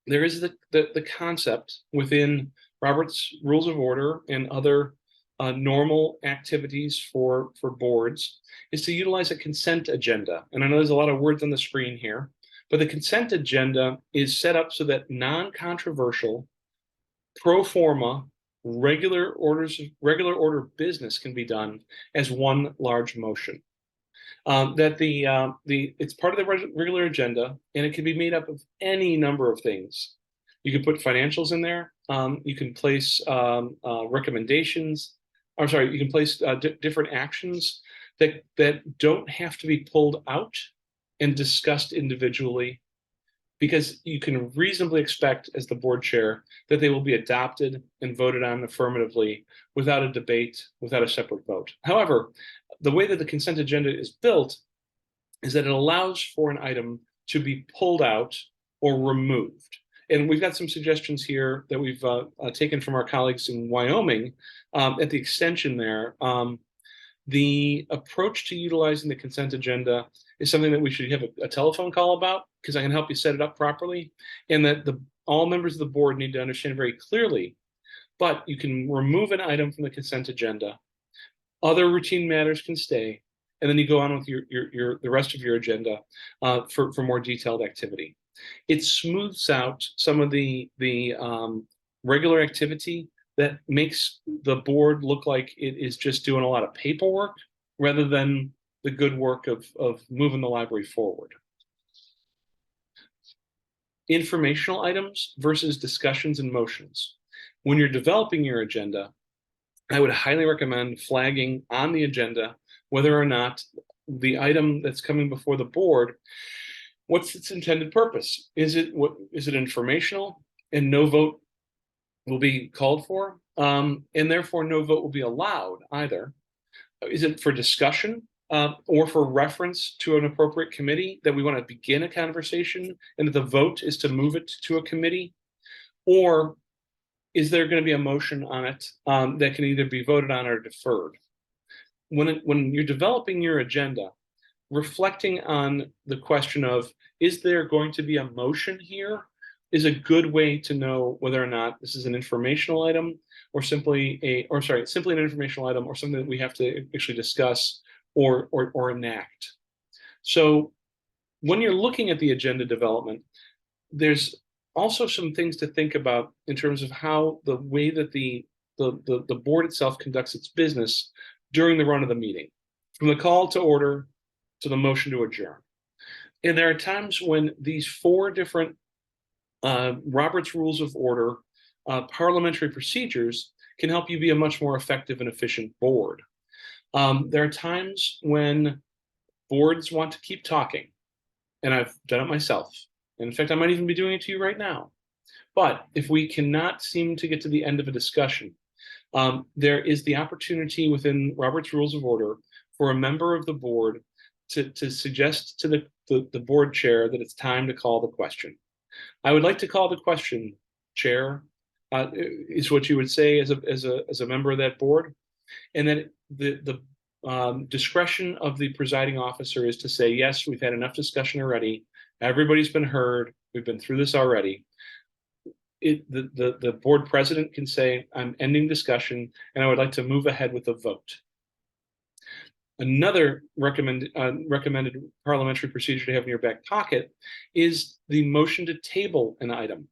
there is the concept within Robert's Rules of Order and other normal activities for boards is to utilize a consent agenda. And I know there's a lot of words on the screen here, but the consent agenda is set up so that non-controversial, pro forma, regular order business can be done as one large motion. That it's part of the regular agenda, and it can be made up of any number of things. You can put financials in there. You can place recommendations. I'm sorry, you can place different actions that don't have to be pulled out and discussed individually, because you can reasonably expect as the board chair that they will be adopted and voted on affirmatively without a debate, without a separate vote. However, the way that the consent agenda is built is that it allows for an item to be pulled out or removed. And we've got some suggestions here that we've taken from our colleagues in Wyoming at the extension there. The approach to utilizing the consent agenda is something that we should have a telephone call about, because I can help you set it up properly, and that all members of the board need to understand very clearly. But you can remove an item from the consent agenda. Other routine matters can stay, and then you go on with the rest of your agenda for more detailed activity. It smooths out some of the regular activity that makes the board look like it is just doing a lot of paperwork rather than the good work of moving the library forward. Informational items versus discussions and motions. When you're developing your agenda, I would highly recommend flagging on the agenda whether or not the item that's coming before the board, what's its intended purpose? Is it informational and no vote will be called for, and therefore no vote will be allowed either? Is it for discussion or for reference to an appropriate committee that we want to begin a conversation and that the vote is to move it to a committee? Or is there going to be a motion on it that can either be voted on or deferred? When you're developing your agenda, reflecting on the question of, is there going to be a motion here, is a good way to know whether or not this is an informational item or simply an informational item or something that we have to actually discuss or enact. So when you're looking at the agenda development, there's also some things to think about in terms of how the way that the board itself conducts its business during the run of the meeting, from the call to order to the motion to adjourn. And there are times when these four different Robert's Rules of Order parliamentary procedures can help you be a much more effective and efficient board. There are times when boards want to keep talking, and I've done it myself. And in fact, I might even be doing it to you right now. But if we cannot seem to get to the end of a discussion, there is the opportunity within Robert's Rules of Order for a member of the board to suggest to the board chair that it's time to call the question. I would like to call the question, Chair, is what you would say as a member of that board. And then the discretion of the presiding officer is to say, yes, we've had enough discussion already. Everybody's been heard. We've been through this already. The board president can say, I'm ending discussion, and I would like to move ahead with a vote. Another recommended parliamentary procedure to have in your back pocket is the motion to table an item,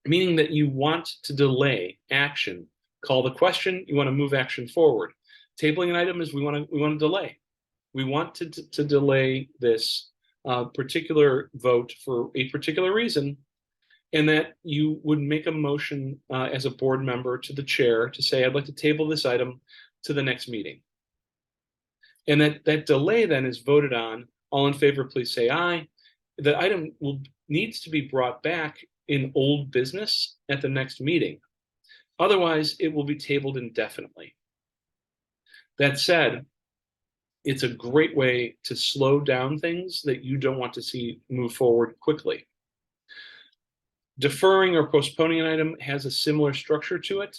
meaning that you want to delay action. Call the question, you want to move action forward. Tabling an item is we want to delay. We want to delay this particular vote for a particular reason, and that you would make a motion as a board member to the chair to say, I'd like to table this item to the next meeting. And that delay then is voted on. All in favor, please say aye. The item needs to be brought back in old business at the next meeting. Otherwise, it will be tabled indefinitely. That said, it's a great way to slow down things that you don't want to see move forward quickly. Deferring or postponing an item has a similar structure to it.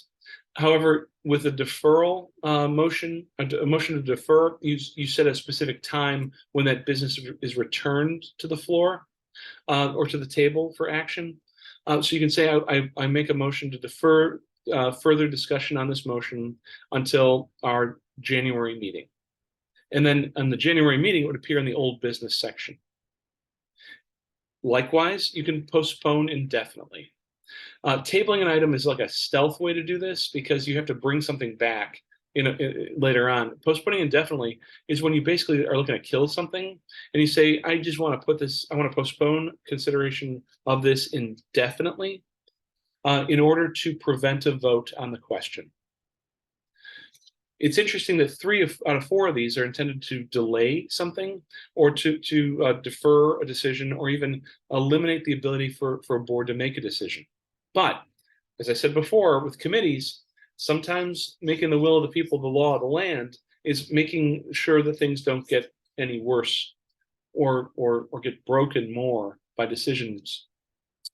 However, with a deferral motion, a motion to defer, you set a specific time when that business is returned to the floor or to the table for action. So you can say, I make a motion to defer further discussion on this motion until our January meeting. And then on the January meeting, it would appear in the old business section. Likewise, you can postpone indefinitely. Tabling an item is like a stealth way to do this because you have to bring something back later on. Postponing indefinitely is when you basically are looking to kill something and you say, I just want to I want to postpone consideration of this indefinitely in order to prevent a vote on the question. It's interesting that 3 out of 4 of these are intended to delay something or to defer a decision or even eliminate the ability for a board to make a decision. But as I said before, with committees, sometimes making the will of the people the law of the land is making sure that things don't get any worse or get broken more by decisions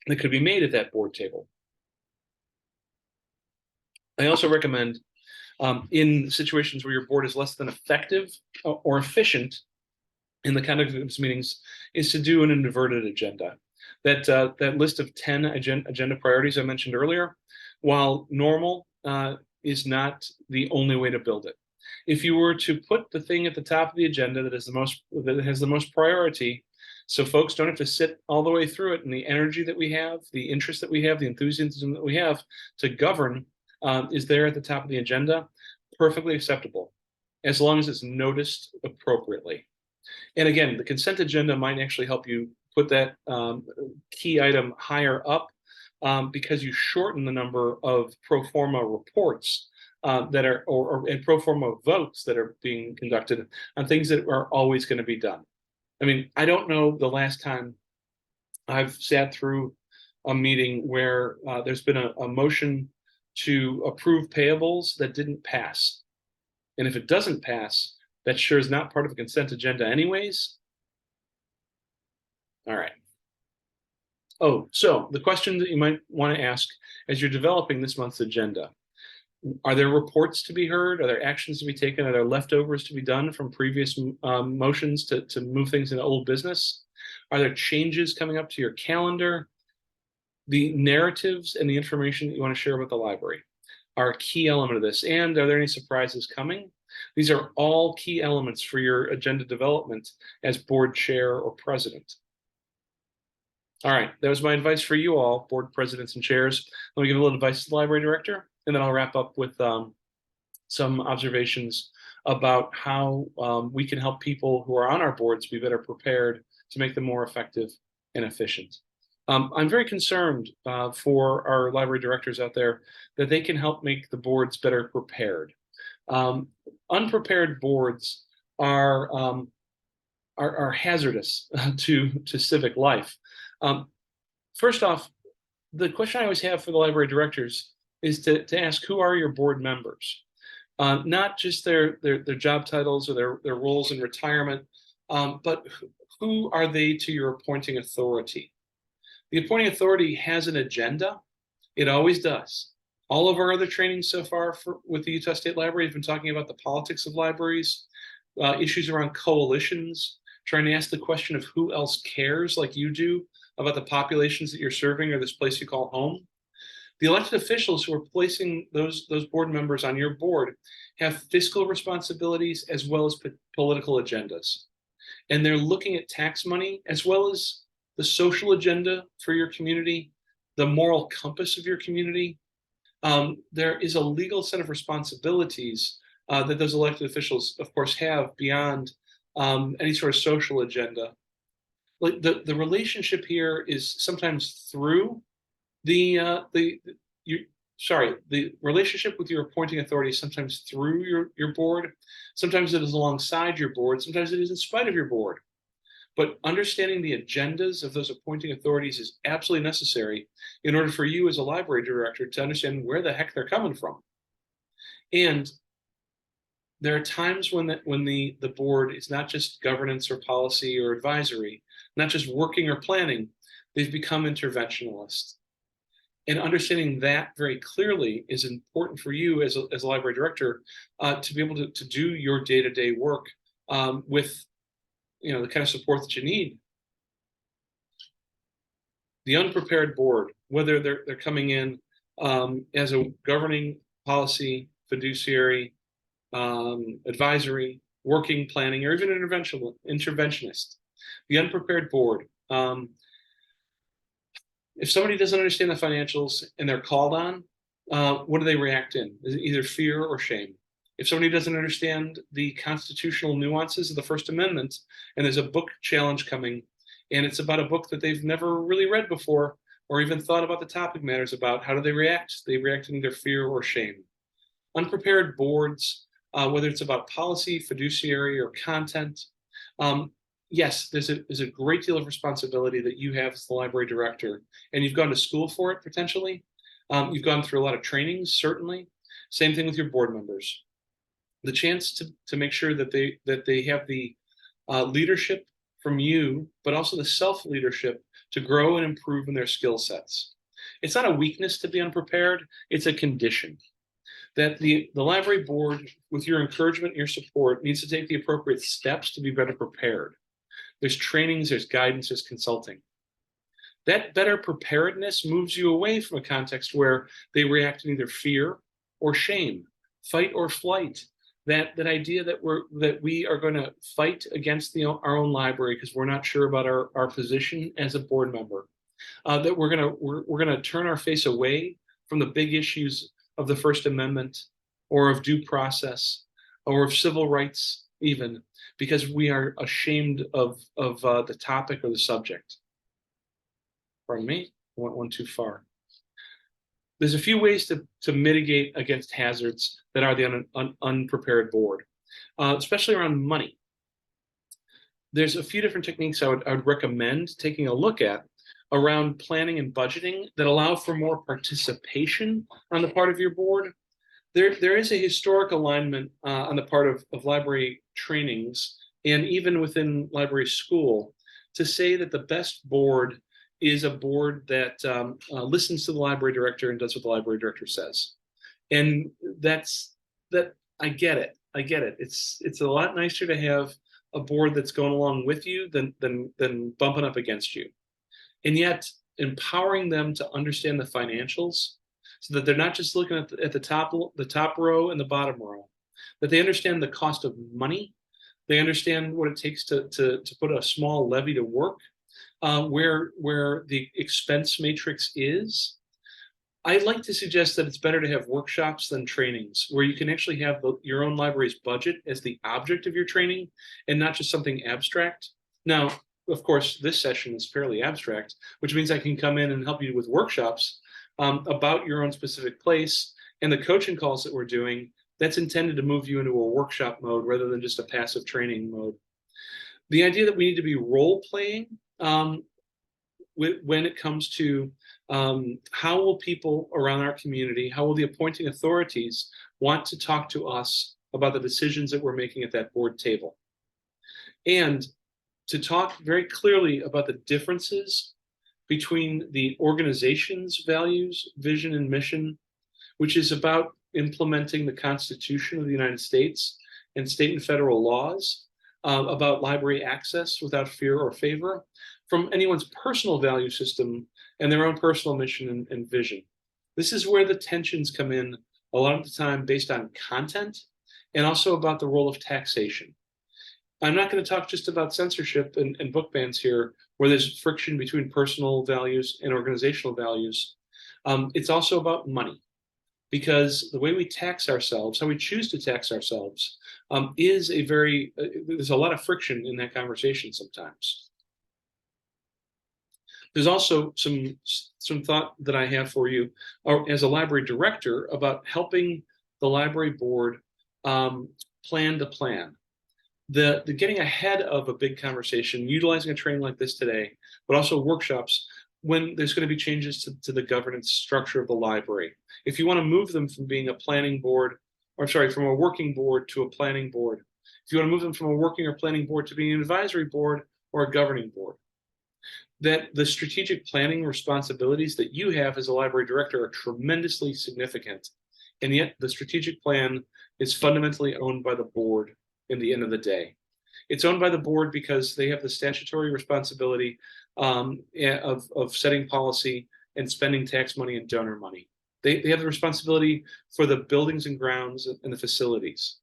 that could be made at that board table. I also recommend in situations where your board is less than effective or efficient in the conduct of its meetings is to do an inverted agenda. That list of 10 agenda priorities I mentioned earlier, while normal, is not the only way to build it. If you were to put the thing at the top of the agenda that has the most priority, so folks don't have to sit all the way through it, and the energy that we have, the interest that we have, the enthusiasm that we have to govern is there at the top of the agenda, perfectly acceptable, as long as it's noticed appropriately. And again, the consent agenda might actually help you put that key item higher up because you shorten the number of pro forma reports that are, and pro forma votes that are being conducted on things that are always going to be done. I mean, I don't know the last time I've sat through a meeting where there's been a motion to approve payables that didn't pass. And if it doesn't pass, that sure is not part of a consent agenda anyways. All right. Oh, so the question that you might want to ask as you're developing this month's agenda, are there reports to be heard? Are there actions to be taken? Are there leftovers to be done from previous motions to move things into old business? Are there changes coming up to your calendar? The narratives and the information that you want to share with the library are a key element of this. And are there any surprises coming? These are all key elements for your agenda development as board chair or president. All right, that was my advice for you all, board presidents and chairs. Let me give a little advice to the library director, and then I'll wrap up with some observations about how we can help people who are on our boards be better prepared to make them more effective and efficient. I'm very concerned for our library directors out there that they can help make the boards better prepared. Unprepared boards are hazardous to civic life. First off, the question I always have for the library directors is to ask, who are your board members? Not just their job titles or their roles in retirement, but who are they to your appointing authority? The appointing authority has an agenda. It always does. All of our other trainings so far with the Utah State Library have been talking about the politics of libraries, issues around coalitions, trying to ask the question of who else cares like you do about the populations that you're serving or this place you call home. The elected officials who are placing those board members on your board have fiscal responsibilities as well as political agendas. And they're looking at tax money as well as the social agenda for your community, the moral compass of your community. There is a legal set of responsibilities that those elected officials, of course, have beyond any sort of social agenda. Like the relationship here is sometimes through the relationship with your appointing authority is sometimes through your board. Sometimes it is alongside your board. Sometimes it is in spite of your board. But understanding the agendas of those appointing authorities is absolutely necessary in order for you as a library director to understand where the heck they're coming from. And there are times when the board is not just governance or policy or advisory, not just working or planning, they've become interventionalists. And understanding that very clearly is important for you as a library director to be able to do your day-to-day work with the kind of support that you need. The unprepared board, whether they're coming in as a governing policy, fiduciary, advisory, working, planning, or even an interventionist. The unprepared board. If somebody doesn't understand the financials and they're called on, what do they react in? Is it either fear or shame? If somebody doesn't understand the constitutional nuances of the First Amendment, and there's a book challenge coming, and it's about a book that they've never really read before, or even thought about the topic matters about, how do they react? They react in either fear or shame. Unprepared boards, whether it's about policy, fiduciary, or content, yes, there's a great deal of responsibility that you have as the library director, and you've gone to school for it potentially. You've gone through a lot of trainings, certainly. Same thing with your board members. The chance to make sure that they have the leadership from you, but also the self-leadership to grow and improve in their skill sets. It's not a weakness to be unprepared, it's a condition. That the library board, with your encouragement and your support, needs to take the appropriate steps to be better prepared. There's trainings, there's guidance, there's consulting. That better preparedness moves you away from a context where they react in either fear or shame, fight or flight. That idea that we are going to fight against our own library because we're not sure about our position as a board member. That we're gonna turn our face away from the big issues of the First Amendment, or of due process, or of civil rights, even because we are ashamed of the topic or the subject. Pardon me, I went one too far. There's a few ways to mitigate against hazards that are the unprepared board, especially around money. There's a few different techniques I would recommend taking a look at around planning and budgeting that allow for more participation on the part of your board. There is a historic alignment on the part of library trainings and even within library school to say that the best board is a board that listens to the library director and does what the library director says. And that I get it. It's a lot nicer to have a board that's going along with you than bumping up against you. And yet empowering them to understand the financials so that they're not just looking at the top row and the bottom row, that they understand the cost of money. They understand what it takes to put a small levy to work, where the expense matrix is. I'd like to suggest that it's better to have workshops than trainings, where you can actually have your own library's budget as the object of your training and not just something abstract. Now, of course, this session is fairly abstract, which means I can come in and help you with workshops about your own specific place, and the coaching calls that we're doing, that's intended to move you into a workshop mode rather than just a passive training mode. The idea that we need to be role-playing when it comes to how will people around our community, how will the appointing authorities want to talk to us about the decisions that we're making at that board table? And to talk very clearly about the differences between the organization's values, vision, and mission, which is about implementing the Constitution of the United States and state and federal laws, about library access without fear or favor, from anyone's personal value system and their own personal mission and vision. This is where the tensions come in a lot of the time based on content and also about the role of taxation. I'm not going to talk just about censorship and book bans here, where there's friction between personal values and organizational values. It's also about money, because the way we tax ourselves, how we choose to tax ourselves, is there's a lot of friction in that conversation sometimes. There's also some thought that I have for you as a library director about helping the library board plan to plan. The getting ahead of a big conversation, utilizing a training like this today, but also workshops when there's going to be changes to the governance structure of the library. If you want to move them from being a planning board, from a working board to a planning board, if you want to move them from a working or planning board to being an advisory board or a governing board, that the strategic planning responsibilities that you have as a library director are tremendously significant. And yet the strategic plan is fundamentally owned by the board in the end of the day. It's owned by the board because they have the statutory responsibility of setting policy and spending tax money and donor money. They have the responsibility for the buildings and grounds and the facilities.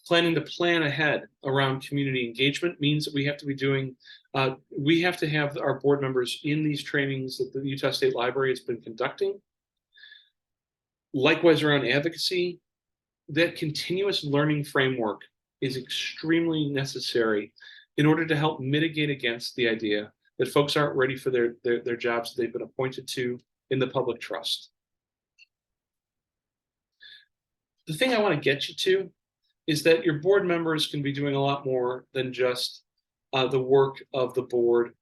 Planning to plan ahead around community engagement means that we have to be doing, we have to have our board members in these trainings that the Utah State Library has been conducting. Likewise, around advocacy, that continuous learning framework is extremely necessary in order to help mitigate against the idea that folks aren't ready for their jobs that they've been appointed to in the public trust. The thing I want to get you to is that your board members can be doing a lot more than just the work of the board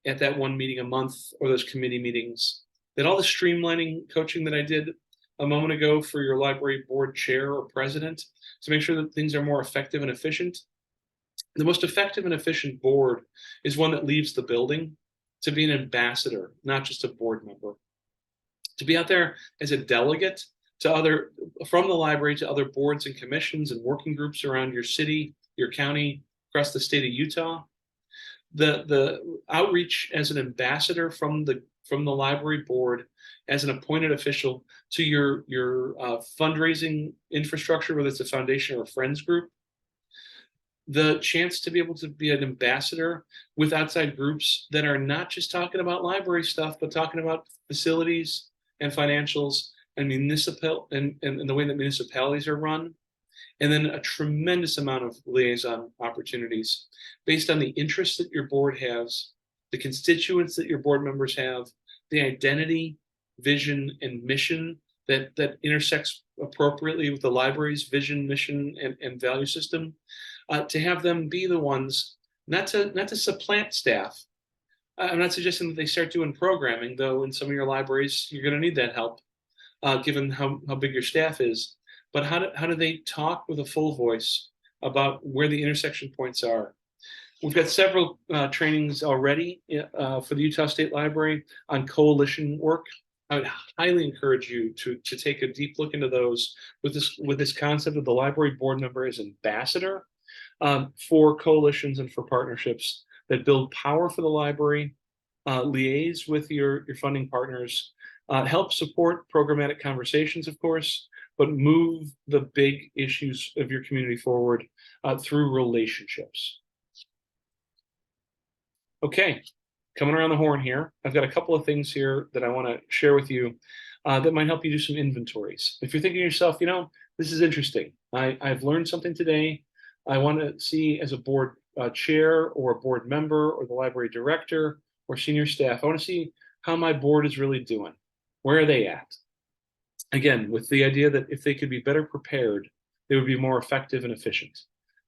at that one meeting a month or those committee meetings. That all the streamlining coaching that I did a moment ago for your library board chair or president to make sure that things are more effective and efficient. The most effective and efficient board is one that leaves the building to be an ambassador, not just a board member. To be out there as a delegate to from the library to other boards and commissions and working groups around your city, your county, across the state of Utah. The outreach as an ambassador from the library board as an appointed official to your fundraising infrastructure, whether it's a foundation or a friends group. The chance to be able to be an ambassador with outside groups that are not just talking about library stuff, but talking about facilities and financials and municipal and the way that municipalities are run. And then a tremendous amount of liaison opportunities based on the interests that your board has, the constituents that your board members have, the identity, vision, and mission that intersects appropriately with the library's vision, mission, and value system, to have them be the ones, not to supplant staff. I'm not suggesting that they start doing programming, though in some of your libraries, you're going to need that help, given how big your staff is. But how do they talk with a full voice about where the intersection points are? We've got several trainings already for the Utah State Library on coalition work. I would highly encourage you to take a deep look into those with this concept of the library board member as ambassador for coalitions and for partnerships that build power for the library, liaise with your funding partners, help support programmatic conversations, of course, but move the big issues of your community forward through relationships. Okay, coming around the horn here, I've got a couple of things here that I want to share with you that might help you do some inventories. If you're thinking to yourself, this is interesting. I've learned something today. I want to see as a board chair or a board member or the library director or senior staff, I want to see how my board is really doing. Where are they at? Again, with the idea that if they could be better prepared, they would be more effective and efficient.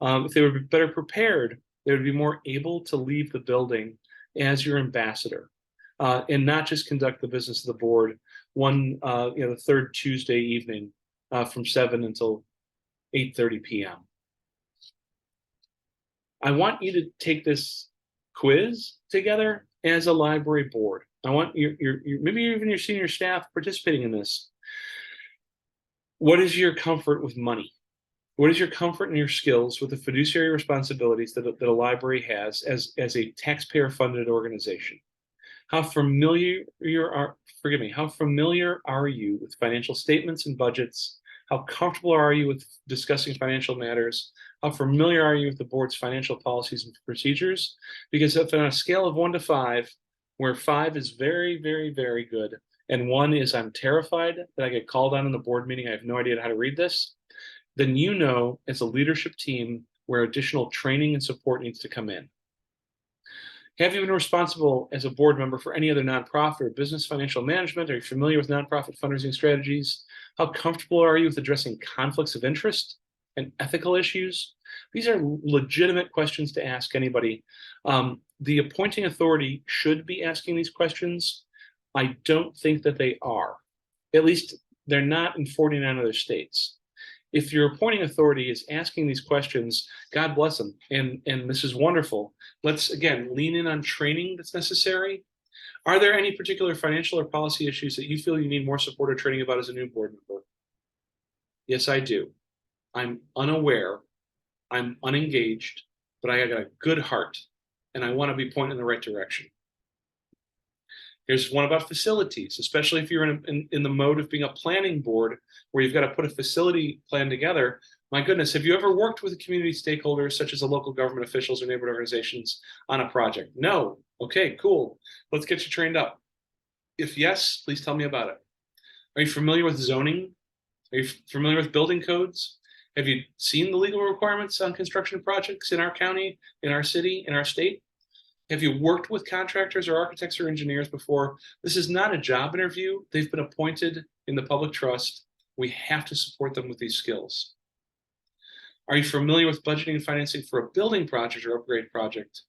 If they would be better prepared, they would be more able to leave the building as your ambassador and not just conduct the business of the board the third Tuesday evening from 7 until 8:30 p.m. I want you to take this quiz together as a library board. I want maybe even your senior staff participating in this. What is your comfort with money? What is your comfort and your skills with the fiduciary responsibilities that a library has as a taxpayer-funded organization? How familiar are you with financial statements and budgets? How comfortable are you with discussing financial matters? How familiar are you with the board's financial policies and procedures? Because if on a scale of 1 to 5, where 5 is very, very, very good, and 1 is I'm terrified that I get called on in the board meeting, I have no idea how to read this, then as a leadership team where additional training and support needs to come in. Have you been responsible as a board member for any other nonprofit or business financial management? Are you familiar with nonprofit fundraising strategies? How comfortable are you with addressing conflicts of interest and ethical issues? These are legitimate questions to ask anybody. The appointing authority should be asking these questions. I don't think that they are. At least they're not in 49 other states. if your appointing authority is asking these questions, God bless them. And this is wonderful. Let's, again, lean in on training that's necessary. Are there any particular financial or policy issues that you feel you need more support or training about as a new board member? Yes, I do. I'm unaware. I'm unengaged, but I got a good heart and I want to be pointed in the right direction. Here's one about facilities, especially if you're in the mode of being a planning board where you've got to put a facility plan together. My goodness, have you ever worked with community stakeholders such as the local government officials or neighborhood organizations on a project? No. Okay, cool. Let's get you trained up. If yes, please tell me about it. Are you familiar with zoning? Are you familiar with building codes? Have you seen the legal requirements on construction projects in our county, in our city, in our state? Have you worked with contractors or architects or engineers before? This is not a job interview. They've been appointed in the public trust. We have to support them with these skills. Are you familiar with budgeting and financing for a building project or upgrade project?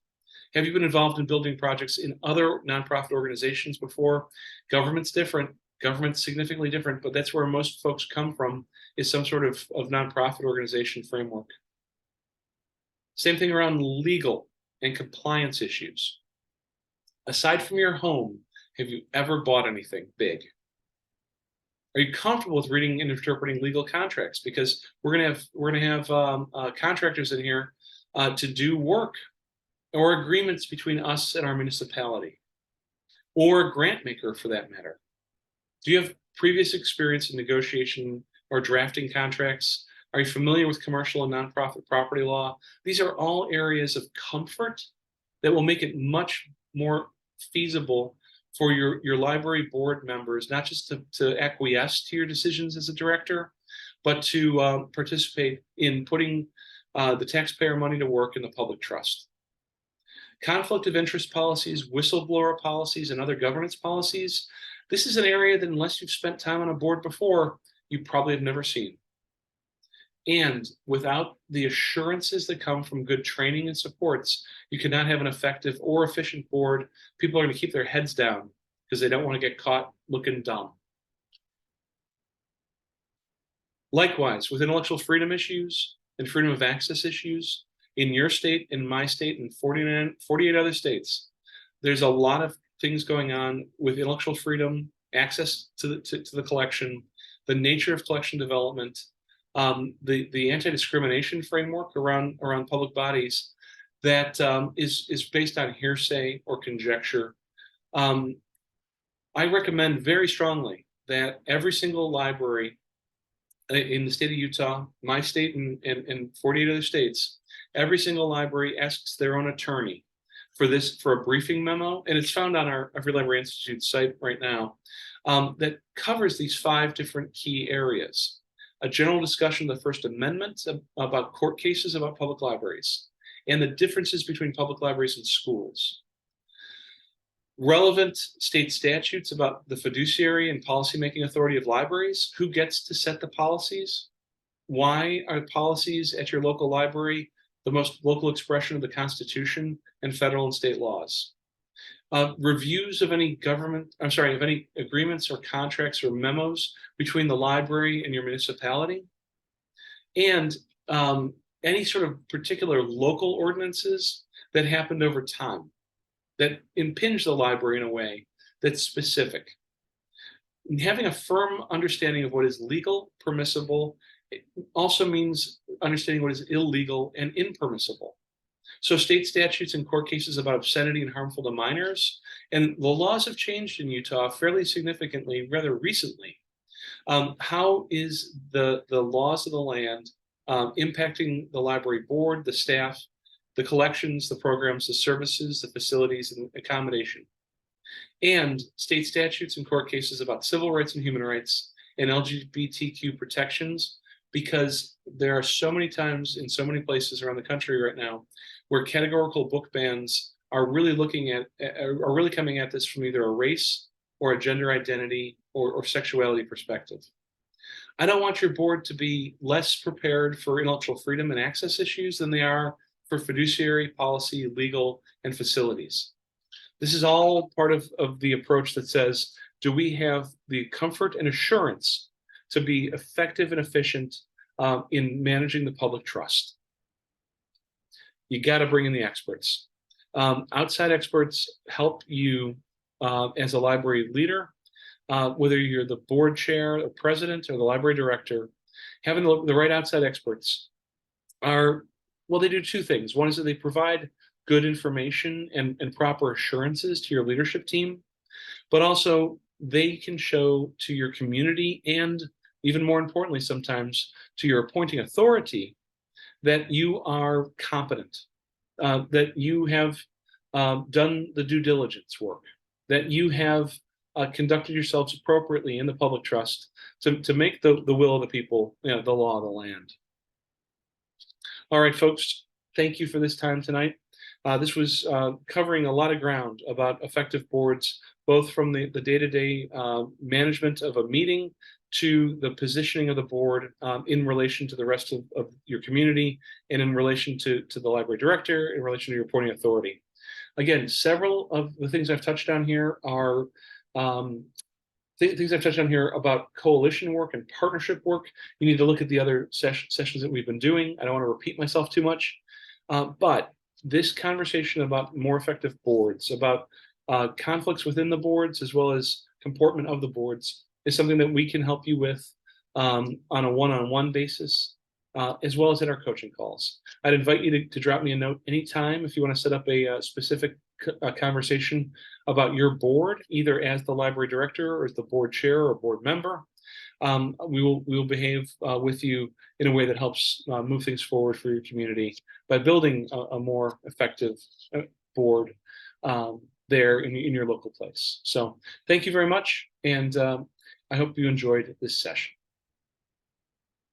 Have you been involved in building projects in other nonprofit organizations before? Government's different. Government's significantly different, but that's where most folks come from, is some sort of nonprofit organization framework. Same thing around legal and compliance issues. Aside from your home, have you ever bought anything big? Are you comfortable with reading and interpreting legal contracts? Because we're gonna have contractors in here to do work or agreements between us and our municipality, or a grant maker for that matter. Do you have previous experience in negotiation or drafting contracts? Are you familiar with commercial and nonprofit property law? These are all areas of comfort that will make it much more feasible for your library board members, not just to acquiesce to your decisions as a director, but to participate in putting the taxpayer money to work in the public trust. Conflict of interest policies, whistleblower policies, and other governance policies. This is an area that, unless you've spent time on a board before, you probably have never seen. And without the assurances that come from good training and supports, you cannot have an effective or efficient board. People are going to keep their heads down because they don't want to get caught looking dumb. Likewise, with intellectual freedom issues and freedom of access issues in your state, in my state, and 48 other states, there's a lot of things going on with intellectual freedom, access to the collection, the nature of collection development, the anti-discrimination framework around public bodies that is based on hearsay or conjecture. I recommend very strongly that every single library in the state of Utah, my state, and 48 other states, every single library asks their own attorney for a briefing memo, and it's found on our EveryLibrary Institute site right now, that covers these 5 different key areas. A general discussion of the First Amendment about court cases about public libraries and the differences between public libraries and schools. Relevant state statutes about the fiduciary and policymaking authority of libraries. Who gets to set the policies? Why are policies at your local library the most local expression of the Constitution and federal and state laws? Reviews of any agreements or contracts or memos between the library and your municipality, and any sort of particular local ordinances that happened over time that impinge the library in a way that's specific. And having a firm understanding of what is legal, permissible, it also means understanding what is illegal and impermissible. So state statutes and court cases about obscenity and harmful to minors, and the laws have changed in Utah fairly significantly, rather recently. How is the laws of the land impacting the library board, the staff, the collections, the programs, the services, the facilities, and accommodation? And state statutes and court cases about civil rights and human rights and LGBTQ protections, because there are so many times in so many places around the country right now where categorical book bans are really coming at this from either a race or a gender identity or sexuality perspective. I don't want your board to be less prepared for intellectual freedom and access issues than they are for fiduciary, policy, legal, and facilities. This is all part of the approach that says, do we have the comfort and assurance to be effective and efficient in managing the public trust. You got to bring in the experts. Outside experts help you as a library leader, whether you're the board chair, or president, or the library director. Having the right outside experts are, well, they do two things. One is that they provide good information and proper assurances to your leadership team, but also they can show to your community, and even more importantly, sometimes to your appointing authority, that you are competent, that you have done the due diligence work, that you have conducted yourselves appropriately in the public trust to make the will of the people, the law of the land. All right, folks, thank you for this time tonight. This was covering a lot of ground about effective boards, both from the day-to-day management of a meeting to the positioning of the board in relation to the rest of your community, and in relation to the library director, in relation to your appointing authority. Again, several of the things I've touched on here are things I've touched on here about coalition work and partnership work. You need to look at the other sessions that we've been doing. I don't want to repeat myself too much, but this conversation about more effective boards, about conflicts within the boards, as well as comportment of the boards, is something that we can help you with on a one-on-one basis, as well as in our coaching calls. I'd invite you to drop me a note anytime if you want to set up a specific conversation about your board, either as the library director or as the board chair or board member. We will behave with you in a way that helps move things forward for your community by building a more effective board there in your local place. So thank you very much, and I hope you enjoyed this session.